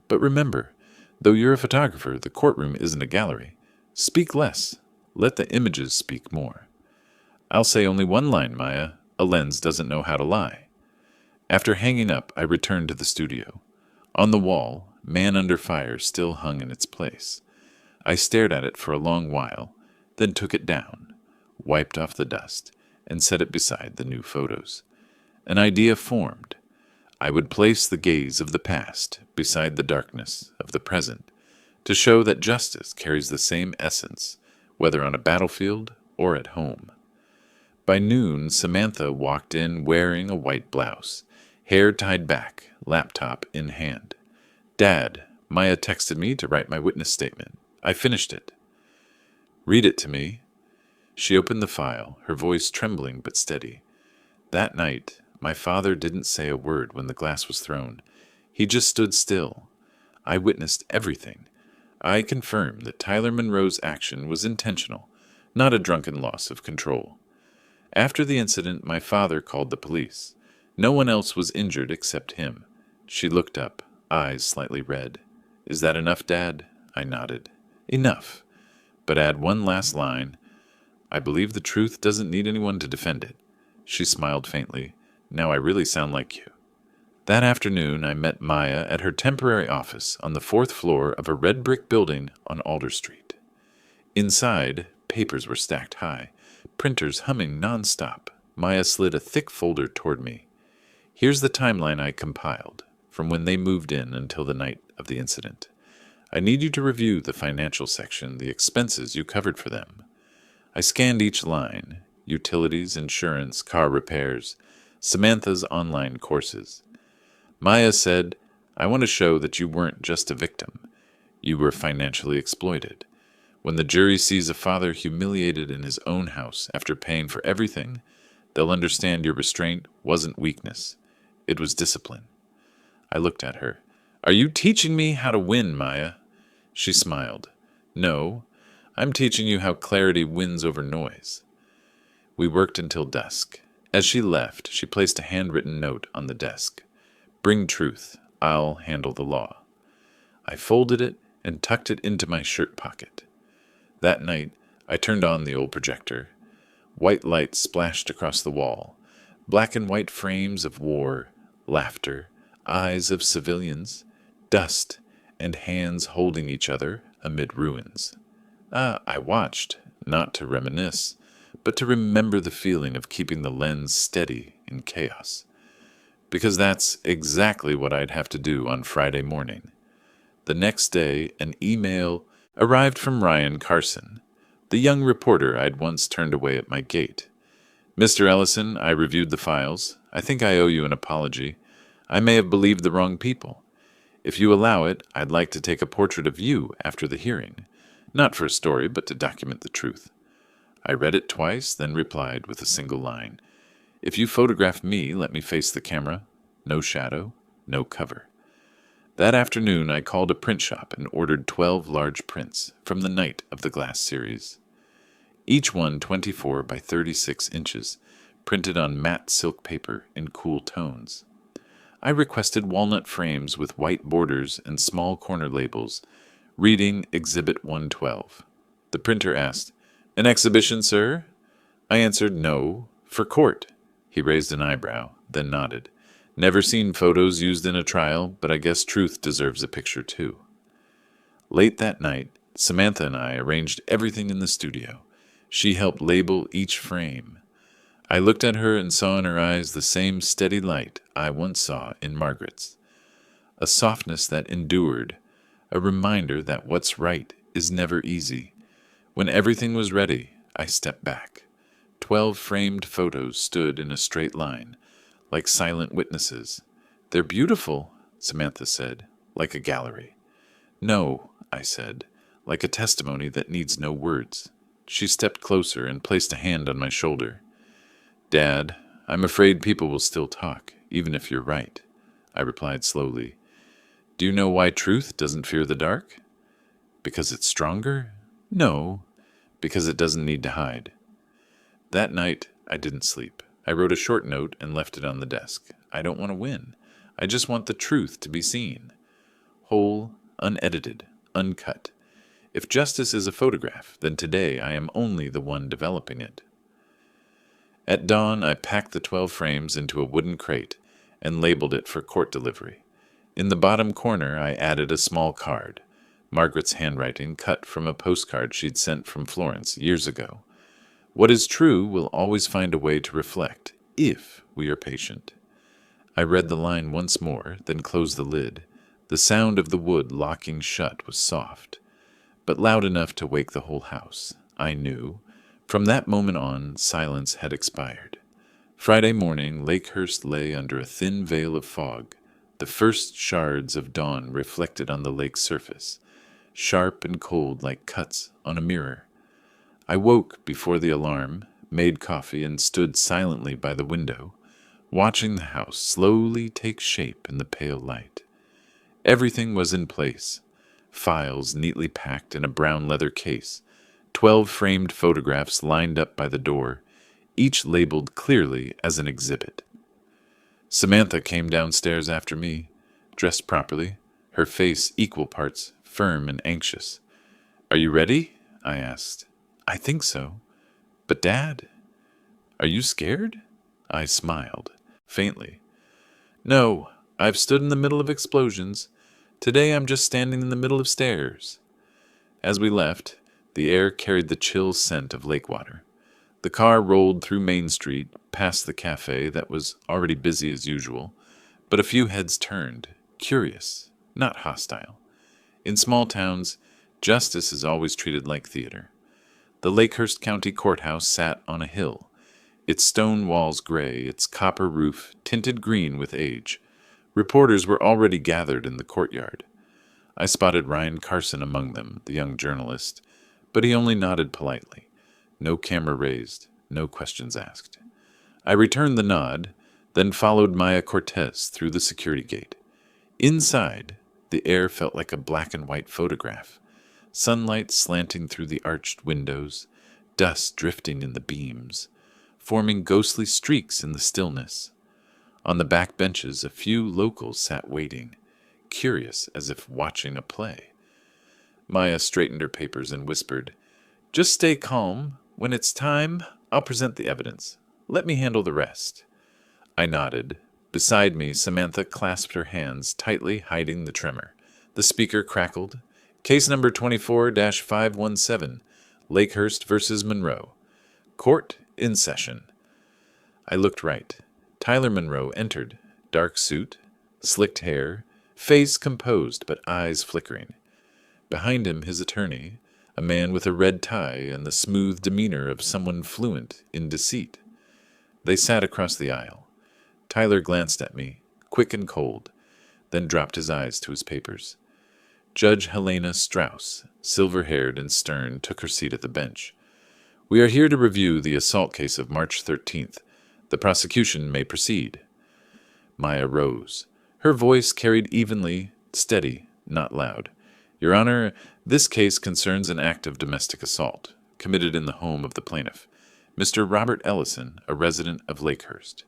"But remember, though you're a photographer, the courtroom isn't a gallery. Speak less. Let the images speak more." "I'll say only one line, Maya. A lens doesn't know how to lie." After hanging up, I returned to the studio. On the wall, Man Under Fire still hung in its place. I stared at it for a long while, then took it down, wiped off the dust, and set it beside the new photos. An idea formed. I would place the gaze of the past beside the darkness of the present to show that justice carries the same essence, whether on a battlefield or at home. By noon, Samantha walked in wearing a white blouse, hair tied back, laptop in hand. "Dad, Maya texted me to write my witness statement. I finished it." "Read it to me." She opened the file, her voice trembling but steady. "That night, my father didn't say a word when the glass was thrown. He just stood still. I witnessed everything. I confirm that Tyler Monroe's action was intentional, not a drunken loss of control. After the incident, my father called the police. No one else was injured except him." She looked up, eyes slightly red. "Is that enough, Dad?" I nodded. "Enough. But add one last line. I believe the truth doesn't need anyone to defend it." She smiled faintly. "Now I really sound like you." That afternoon, I met Maya at her temporary office on the 4th floor of a red brick building on Alder Street. Inside, papers were stacked high, printers humming nonstop. Maya slid a thick folder toward me. "Here's the timeline I compiled, from when they moved in until the night of the incident. I need you to review the financial section, the expenses you covered for them." I scanned each line: utilities, insurance, car repairs, Samantha's online courses. Maya said, "I want to show that you weren't just a victim. You were financially exploited. When the jury sees a father humiliated in his own house after paying for everything, they'll understand your restraint wasn't weakness. It was discipline." I looked at her. "Are you teaching me how to win, Maya?" She smiled. "No, I'm teaching you how clarity wins over noise." We worked until dusk. As she left, she placed a handwritten note on the desk. "Bring truth. I'll handle the law." I folded it and tucked it into my shirt pocket. That night, I turned on the old projector. White light splashed across the wall. Black and white frames of war, laughter, eyes of civilians, dust, and hands holding each other amid ruins. I watched, not to reminisce, but to remember the feeling of keeping the lens steady in chaos. Because that's exactly what I'd have to do on Friday morning. The next day, an email arrived from Ryan Carson, the young reporter I'd once turned away at my gate. "Mr. Ellison, I reviewed the files. I think I owe you an apology. I may have believed the wrong people. If you allow it, I'd like to take a portrait of you after the hearing. Not for a story, but to document the truth." I read it twice, then replied with a single line. "If you photograph me, let me face the camera. No shadow, no cover." That afternoon, I called a print shop and ordered 12 large prints from the Night of the Glass series. Each one 24 by 36 inches, printed on matte silk paper in cool tones. I requested walnut frames with white borders and small corner labels, reading Exhibit 112. The printer asked, "An exhibition, sir?" I answered, "No, for court." He raised an eyebrow, then nodded. "Never seen photos used in a trial, but I guess truth deserves a picture too." Late that night, Samantha and I arranged everything in the studio. She helped label each frame. I looked at her and saw in her eyes the same steady light I once saw in Margaret's. A softness that endured, a reminder that what's right is never easy. When everything was ready, I stepped back. 12 framed photos stood in a straight line, like silent witnesses. "They're beautiful," Samantha said, "like a gallery." "No," I said, "like a testimony that needs no words." She stepped closer and placed a hand on my shoulder. "Dad, I'm afraid people will still talk, even if you're right," I replied slowly. "Do you know why truth doesn't fear the dark? Because it's stronger? No, because it doesn't need to hide." That night, I didn't sleep. I wrote a short note and left it on the desk. I don't want to win. I just want the truth to be seen. Whole, unedited, uncut. If justice is a photograph, then today I am only the one developing it. At dawn, I packed the 12 frames into a wooden crate and labeled it for court delivery. In the bottom corner, I added a small card, Margaret's handwriting cut from a postcard she'd sent from Florence years ago. What is true will always find a way to reflect, if we are patient. I read the line once more, then closed the lid. The sound of the wood locking shut was soft, but loud enough to wake the whole house. I knew. From that moment on, silence had expired. Friday morning, Lakehurst lay under a thin veil of fog, the first shards of dawn reflected on the lake's surface, sharp and cold like cuts on a mirror. I woke before the alarm, made coffee, and stood silently by the window, watching the house slowly take shape in the pale light. Everything was in place. Files neatly packed in a brown leather case, 12 framed photographs lined up by the door, each labeled clearly as an exhibit. Samantha came downstairs after me, dressed properly, her face equal parts firm and anxious. "Are you ready?" I asked. "I think so. But Dad, are you scared?" I smiled, faintly. "No, I've stood in the middle of explosions. Today I'm just standing in the middle of stairs." As we left, the air carried the chill scent of lake water. The car rolled through Main Street, past the cafe that was already busy as usual, but a few heads turned, curious, not hostile. In small towns, justice is always treated like theater. The Lakehurst County Courthouse sat on a hill, its stone walls gray, its copper roof tinted green with age. Reporters were already gathered in the courtyard. I spotted Ryan Carson among them, the young journalist, but he only nodded politely. No camera raised, no questions asked. I returned the nod, then followed Maya Cortez through the security gate. Inside, the air felt like a black and white photograph. Sunlight slanting through the arched windows, dust drifting in the beams, forming ghostly streaks in the stillness. On the back benches, a few locals sat waiting, curious as if watching a play. Maya straightened her papers and whispered, "Just stay calm. When it's time, I'll present the evidence. Let me handle the rest." I nodded. Beside me, Samantha clasped her hands, tightly hiding the tremor. The speaker crackled. "Case number 24-517, Lakehurst versus Monroe. Court in session." I looked right. Tyler Monroe entered, dark suit, slicked hair, face composed but eyes flickering. Behind him, his attorney, a man with a red tie and the smooth demeanor of someone fluent in deceit. They sat across the aisle. Tyler glanced at me, quick and cold, then dropped his eyes to his papers. Judge Helena Strauss, silver-haired and stern, took her seat at the bench. "We are here to review the assault case of March 13th. The prosecution may proceed." Maya rose. Her voice carried evenly, steady, not loud. "Your Honor, this case concerns an act of domestic assault, committed in the home of the plaintiff, Mr. Robert Ellison, a resident of Lakehurst."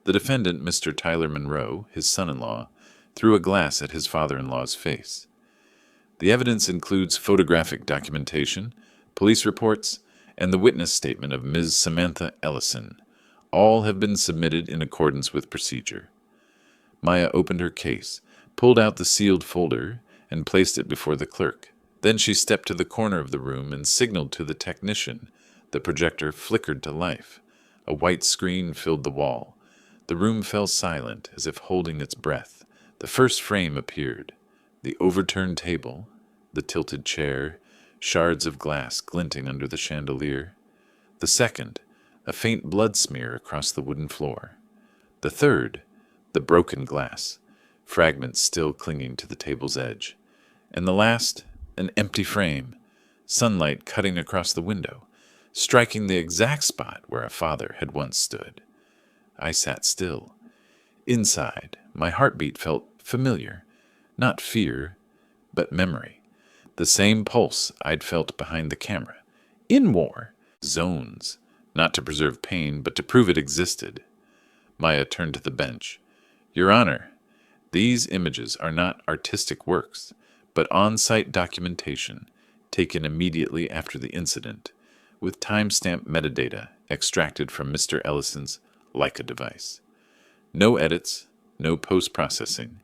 The defendant, Mr. Tyler Monroe, his son-in-law, threw a glass at his father-in-law's face. "The evidence includes photographic documentation, police reports, and the witness statement of Ms. Samantha Ellison. All have been submitted in accordance with procedure." Maya opened her case, pulled out the sealed folder, and placed it before the clerk. Then she stepped to the corner of the room and signaled to the technician. The projector flickered to life. A white screen filled the wall. The room fell silent, as if holding its breath. The first frame appeared. The overturned table, the tilted chair, shards of glass glinting under the chandelier. The second, a faint blood smear across the wooden floor. The third, the broken glass, fragments still clinging to the table's edge. And the last, an empty frame, sunlight cutting across the window, striking the exact spot where a father had once stood. I sat still. Inside, my heartbeat felt familiar, not fear, but memory. The same pulse I'd felt behind the camera. In war, zones, not to preserve pain, but to prove it existed. Maya turned to the bench. "Your Honor, these images are not artistic works, but on-site documentation taken immediately after the incident, with timestamp metadata extracted from Mr. Ellison's Leica device. No edits, no post-processing.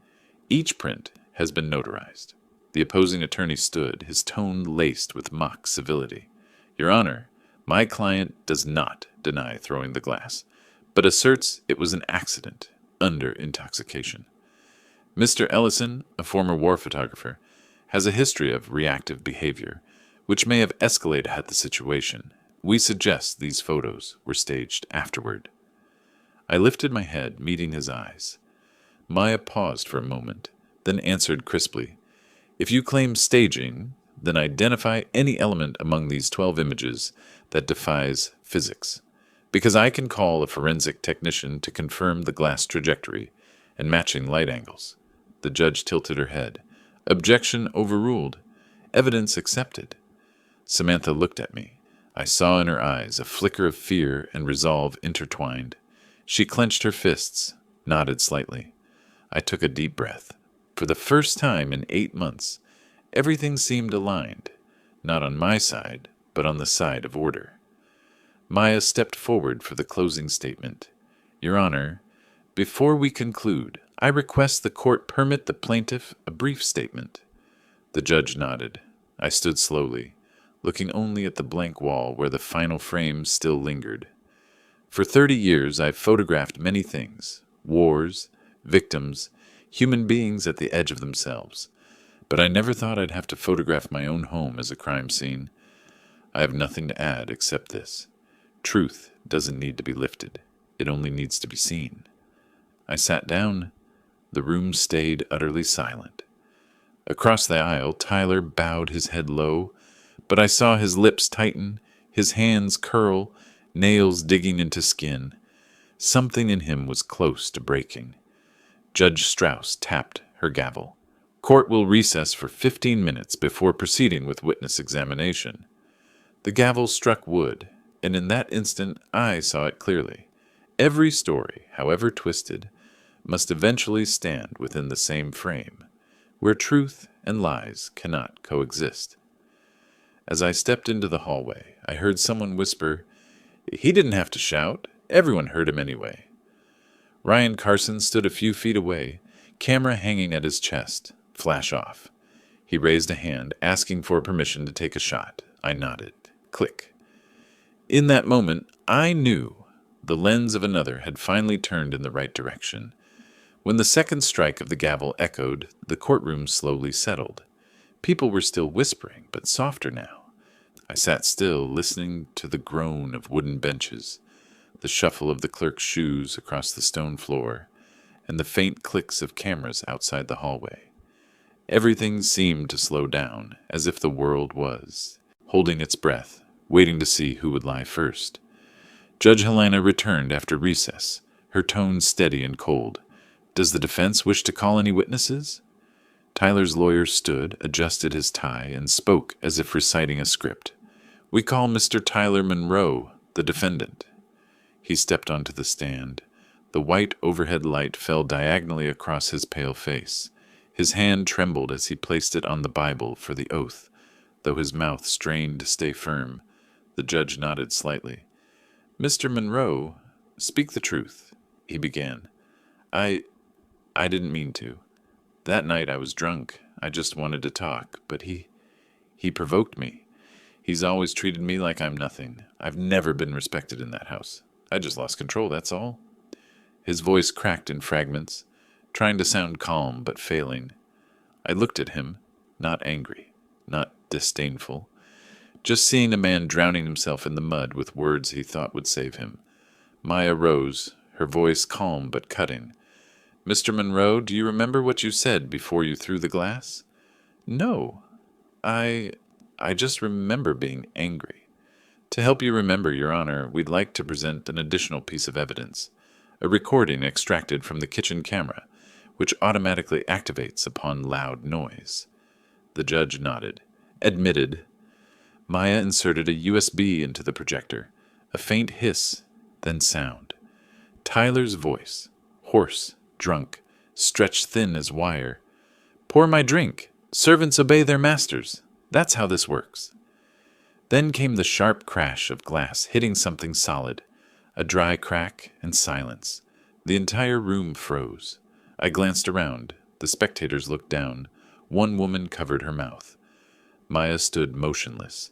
Each print has been notarized. The opposing attorney stood, his tone laced with mock civility. Your Honor, my client does not deny throwing the glass, but asserts it was an accident under intoxication. Mr. Ellison, a former war photographer, has a history of reactive behavior, which may have escalated at the situation. We suggest these photos were staged afterward. I lifted my head, meeting his eyes. Maya paused for a moment, then answered crisply, If you claim staging, then identify any element among these 12 images that defies physics, because I can call a forensic technician to confirm the glass trajectory and matching light angles. The judge tilted her head. Objection overruled. Evidence accepted. Samantha looked at me. I saw in her eyes a flicker of fear and resolve intertwined. She clenched her fists, nodded slightly. I took a deep breath. For the first time in 8 months, everything seemed aligned, not on my side, but on the side of order. Maya stepped forward for the closing statement. Your Honor, before we conclude, I request the court permit the plaintiff a brief statement. The judge nodded. I stood slowly, looking only at the blank wall where the final frame still lingered. For 30 years, I've photographed many things: wars, victims, human beings at the edge of themselves. But I never thought I'd have to photograph my own home as a crime scene. I have nothing to add except this. Truth doesn't need to be lifted. It only needs to be seen. I sat down. The room stayed utterly silent. Across the aisle, Tyler bowed his head low, but I saw his lips tighten, his hands curl, nails digging into skin. Something in him was close to breaking. Judge Strauss tapped her gavel. Court will recess for 15 minutes before proceeding with witness examination. The gavel struck wood, and in that instant I saw it clearly. Every story, however twisted, must eventually stand within the same frame, where truth and lies cannot coexist. As I stepped into the hallway, I heard someone whisper, He didn't have to shout. Everyone heard him anyway. Ryan Carson stood a few feet away, camera hanging at his chest, flash off. He raised a hand, asking for permission to take a shot. I nodded. Click. In that moment, I knew the lens of another had finally turned in the right direction. When the second strike of the gavel echoed, the courtroom slowly settled. People were still whispering, but softer now. I sat still, listening to the groan of wooden benches, the shuffle of the clerk's shoes across the stone floor, and the faint clicks of cameras outside the hallway. Everything seemed to slow down, as if the world was, holding its breath, waiting to see who would lie first. Judge Helena returned after recess, her tone steady and cold. Does the defense wish to call any witnesses? Tyler's lawyer stood, adjusted his tie, and spoke as if reciting a script. We call Mr. Tyler Monroe, the defendant. He stepped onto the stand. The white overhead light fell diagonally across his pale face. His hand trembled as he placed it on the Bible for the oath, though his mouth strained to stay firm. The judge nodded slightly. Mr. Monroe, speak the truth, he began. I didn't mean to. That night I was drunk. I just wanted to talk, but he provoked me. He's always treated me like I'm nothing. I've never been respected in that house. I just lost control, that's all. His voice cracked in fragments, trying to sound calm but failing. I looked at him, not angry, not disdainful, just seeing a man drowning himself in the mud with words he thought would save him. Maya rose, her voice calm but cutting. Mr. Monroe, do you remember what you said before you threw the glass? No. I just remember being angry. To help you remember, Your Honor, we'd like to present an additional piece of evidence, a recording extracted from the kitchen camera, which automatically activates upon loud noise. The judge nodded. Admitted. Maya inserted a USB into the projector. A faint hiss, then sound. Tyler's voice, hoarse, drunk, stretched thin as wire. Pour my drink. Servants obey their masters. That's how this works. Then came the sharp crash of glass hitting something solid, a dry crack and silence. The entire room froze. I glanced around. The spectators looked down. One woman covered her mouth. Maya stood motionless.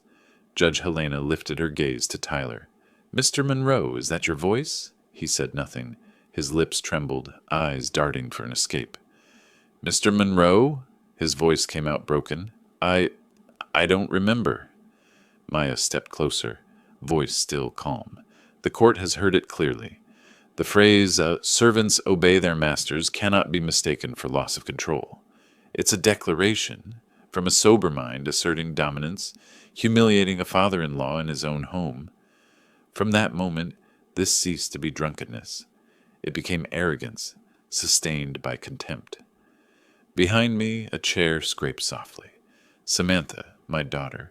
Judge Helena lifted her gaze to Tyler. "Mr. Monroe, is that your voice?" He said nothing. His lips trembled, eyes darting for an escape. "Mr. Monroe?" His voice came out broken. I don't remember." Maya stepped closer, voice still calm. "The court has heard it clearly. The phrase, servants obey their masters, cannot be mistaken for loss of control. It's a declaration from a sober mind asserting dominance, humiliating a father-in-law in his own home. From that moment, this ceased to be drunkenness. It became arrogance, sustained by contempt." Behind me, a chair scraped softly. Samantha, my daughter,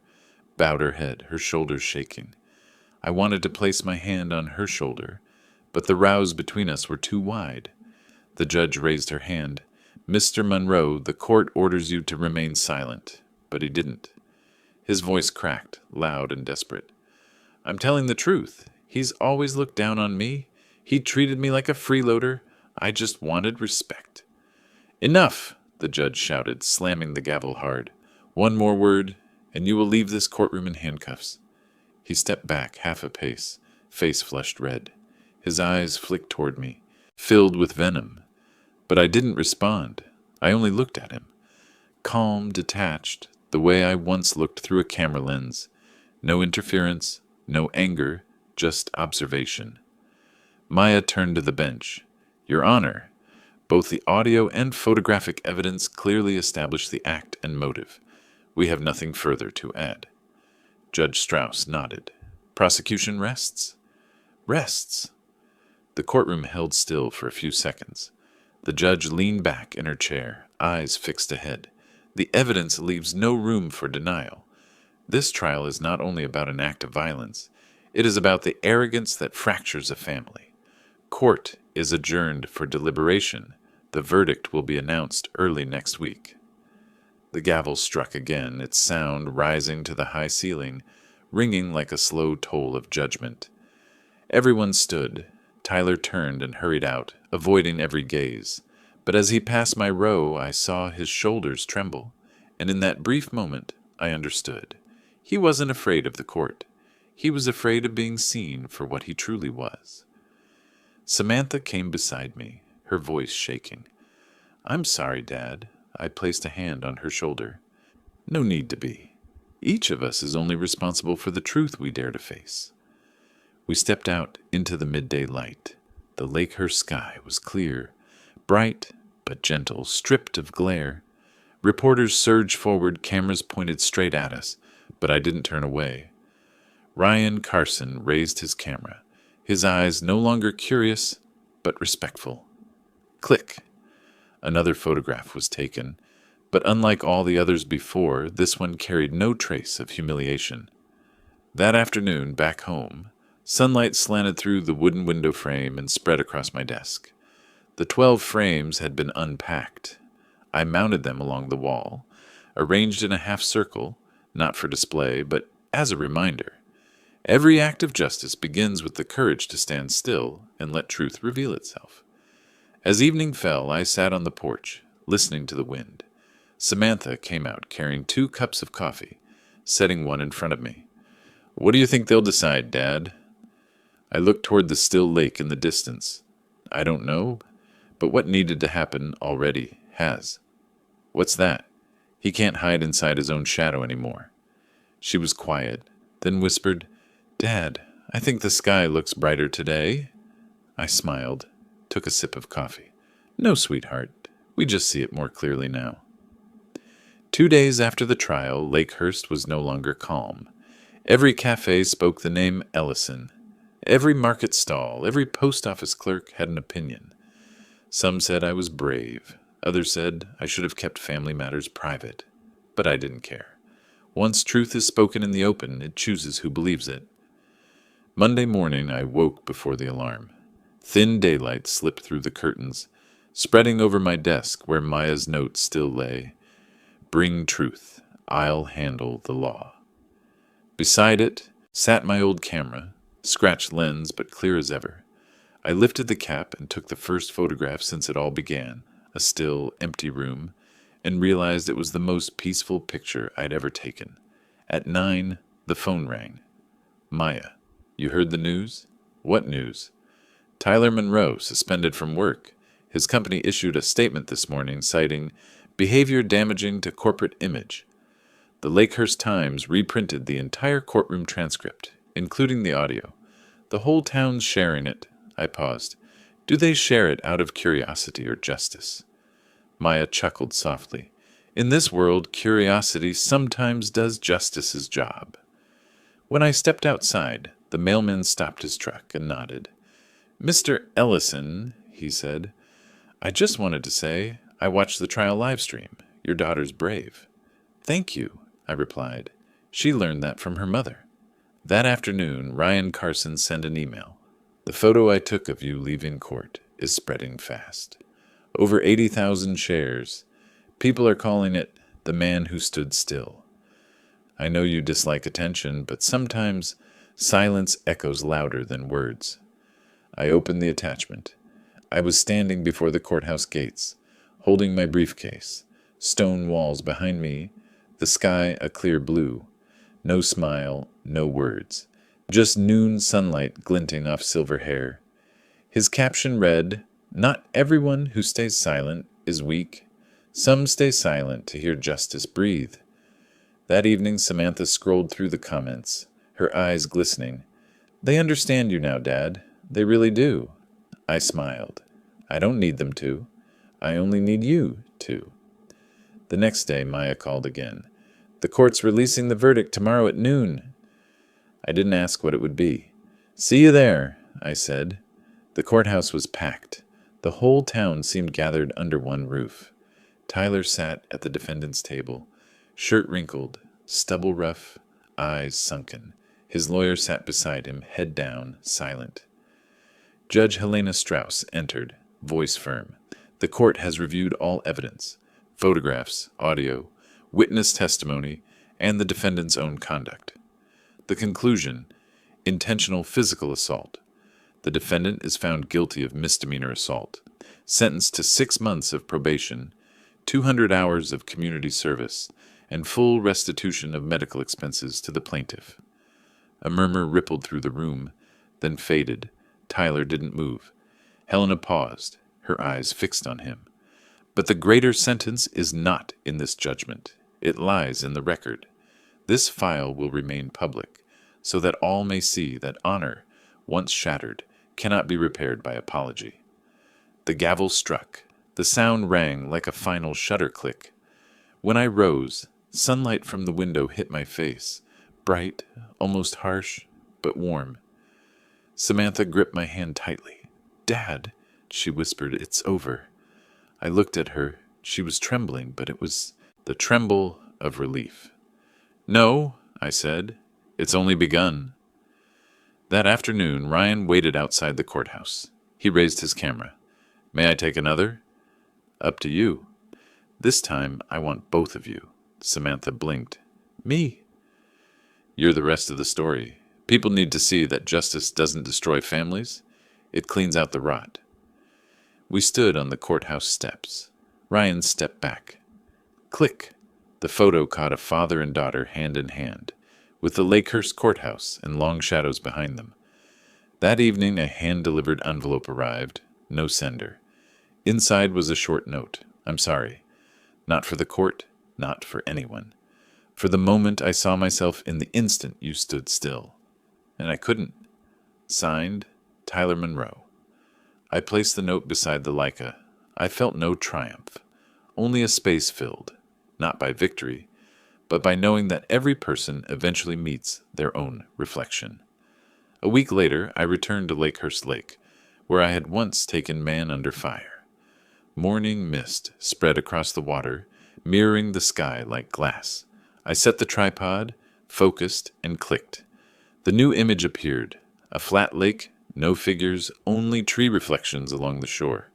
bowed her head, her shoulders shaking. I wanted to place my hand on her shoulder, but the rows between us were too wide. The judge raised her hand. "Mr. Monroe, the court orders you to remain silent." But he didn't. His voice cracked, loud and desperate. "I'm telling the truth. He's always looked down on me. He treated me like a freeloader. I just wanted respect." "Enough!" the judge shouted, slamming the gavel hard. "One more word, and you will leave this courtroom in handcuffs." He stepped back half a pace, face flushed red. His eyes flicked toward me, filled with venom. But I didn't respond. I only looked at him. Calm, detached, the way I once looked through a camera lens. No interference, no anger, just observation. Maya turned to the bench. "Your Honor, both the audio and photographic evidence clearly establish the act and motive. We have nothing further to add." Judge Strauss nodded. "Prosecution rests?" "Rests." The courtroom held still for a few seconds. The judge leaned back in her chair, eyes fixed ahead. The evidence leaves no room for denial. This trial is not only about an act of violence, it is about the arrogance that fractures a family. Court is adjourned for deliberation. The verdict will be announced early next week. The gavel struck again, its sound rising to the high ceiling, ringing like a slow toll of judgment. Everyone stood. Tyler turned and hurried out, avoiding every gaze. But as he passed my row, I saw his shoulders tremble, and in that brief moment, I understood. He wasn't afraid of the court. He was afraid of being seen for what he truly was. Samantha came beside me, her voice shaking. "I'm sorry, Dad." I placed a hand on her shoulder. "No need to be. Each of us is only responsible for the truth we dare to face." We stepped out into the midday light. The Lakehurst sky was clear, bright but gentle, stripped of glare. Reporters surged forward, cameras pointed straight at us, but I didn't turn away. Ryan Carson raised his camera, his eyes no longer curious, but respectful. Click. Another photograph was taken, but unlike all the others before, this one carried no trace of humiliation. That afternoon, back home, sunlight slanted through the wooden window frame and spread across my desk. The 12 frames had been unpacked. I mounted them along the wall, arranged in a half circle, not for display, but as a reminder. Every act of justice begins with the courage to stand still and let truth reveal itself. As evening fell, I sat on the porch, listening to the wind. Samantha came out carrying 2 cups of coffee, setting one in front of me. "What do you think they'll decide, Dad?" I looked toward the still lake in the distance. "I don't know, but what needed to happen already has." "What's that?" "He can't hide inside his own shadow anymore." She was quiet, then whispered, "Dad, I think the sky looks brighter today." I smiled, took a sip of coffee. "No, sweetheart, we just see it more clearly now." 2 days after the trial, Lakehurst was no longer calm. Every cafe spoke the name Ellison. Every market stall, every post office clerk had an opinion. Some said I was brave. Others said I should have kept family matters private. But I didn't care. Once truth is spoken in the open, it chooses who believes it. Monday morning, I woke before the alarm. Thin daylight slipped through the curtains, spreading over my desk where Maya's note still lay. "Bring truth. I'll handle the law." Beside it sat my old camera, scratched lens but clear as ever. I lifted the cap and took the first photograph since it all began. a still, empty room, and realized it was the most peaceful picture I'd ever taken. At 9, the phone rang. Maya, you heard the news? What news? Tyler Monroe suspended from work. His company issued a statement this morning citing behavior damaging to corporate image. The Lakehurst Times reprinted the entire courtroom transcript, including the audio. The whole town's sharing it. I paused. Do they share it out of curiosity or justice? Maya chuckled softly. In this world, curiosity sometimes does justice's job. When I stepped outside, the mailman stopped his truck and nodded. Mr. Ellison, he said, I just wanted to say I watched the trial live stream. Your daughter's brave. Thank you, I replied. She learned that from her mother. That afternoon, Ryan Carson sent an email. The photo I took of you leaving court is spreading fast. Over 80,000 shares. People are calling it the man who stood still. I know you dislike attention, but sometimes silence echoes louder than words. I opened the attachment. I was standing before the courthouse gates, holding my briefcase, stone walls behind me, the sky a clear blue. No smile, no words. Just noon sunlight glinting off silver hair. His caption read, Not everyone who stays silent is weak. Some stay silent to hear justice breathe. That evening, Samantha scrolled through the comments, her eyes glistening. They understand you now, Dad. They really do. I smiled. I don't need them to. I only need you to. The next day, Maya called again. The court's releasing the verdict tomorrow at noon. I didn't ask what it would be. See you there, I said. The courthouse was packed. The whole town seemed gathered under one roof. Tyler sat at the defendant's table, shirt wrinkled, stubble rough, eyes sunken. His lawyer sat beside him, head down, silent. Judge Helena Strauss entered, voice firm. The court has reviewed all evidence, photographs, audio, witness testimony, and the defendant's own conduct. The conclusion, intentional physical assault. The defendant is found guilty of misdemeanor assault, sentenced to 6 months of probation, 200 hours of community service, and full restitution of medical expenses to the plaintiff. A murmur rippled through the room, then faded. Tyler didn't move. Helena paused, her eyes fixed on him. But the greater sentence is not in this judgment. It lies in the record. This file will remain public, so that all may see that honor, once shattered, cannot be repaired by apology. The gavel struck. The sound rang like a final shutter click. When I rose, sunlight from the window hit my face, bright, almost harsh, but warm. Samantha gripped my hand tightly. Dad, she whispered, it's over. I looked at her. She was trembling, but it was the tremble of relief. No, I said. It's only begun. That afternoon, Ryan waited outside the courthouse. He raised his camera. May I take another? Up to you. This time, I want both of you. Samantha blinked. Me? You're the rest of the story. People need to see that justice doesn't destroy families. It cleans out the rot. We stood on the courthouse steps. Ryan stepped back. Click. The photo caught a father and daughter hand in hand, with the Lakehurst courthouse and long shadows behind them. That evening, a hand-delivered envelope arrived. No sender. Inside was a short note. I'm sorry. Not for the court, not for anyone. For the moment I saw myself in the instant you stood still. And I couldn't. Signed, Tyler Monroe. I placed the note beside the Leica. I felt no triumph. Only a space filled, not by victory, but by knowing that every person eventually meets their own reflection. A week later, I returned to Lakehurst Lake, where I had once taken man under fire. Morning mist spread across the water, mirroring the sky like glass. I set the tripod, focused, and clicked. The new image appeared. A flat lake, no figures, only tree reflections along the shore.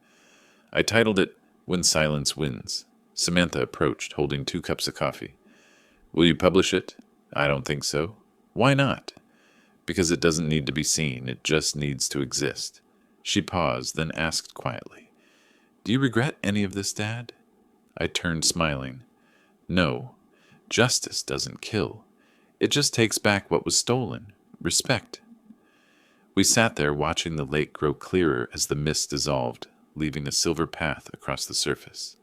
I titled it, When Silence Wins. Samantha approached, holding 2 cups of coffee. Will you publish it? I don't think so. Why not? Because it doesn't need to be seen. It just needs to exist. She paused, then asked quietly, Do you regret any of this, Dad? I turned, smiling. No, justice doesn't kill. It just takes back what was stolen. Respect. We sat there watching the lake grow clearer as the mist dissolved, leaving a silver path across the surface.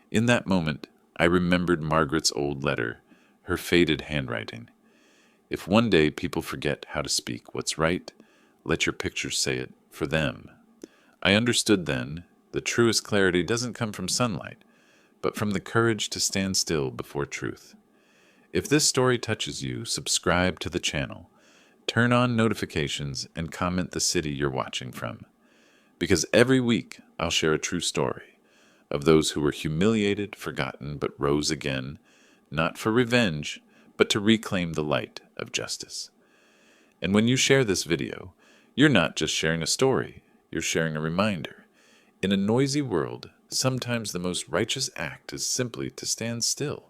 In that moment, I remembered Margaret's old letter, her faded handwriting. If one day people forget how to speak what's right, let your pictures say it for them. I understood then the truest clarity doesn't come from sunlight, but from the courage to stand still before truth. If this story touches you, subscribe to the channel, turn on notifications, and comment the city you're watching from. Because every week I'll share a true story of those who were humiliated, forgotten, but rose again, not for revenge, but to reclaim the light of justice. And when you share this video, you're not just sharing a story, you're sharing a reminder. In a noisy world, sometimes the most righteous act is simply to stand still.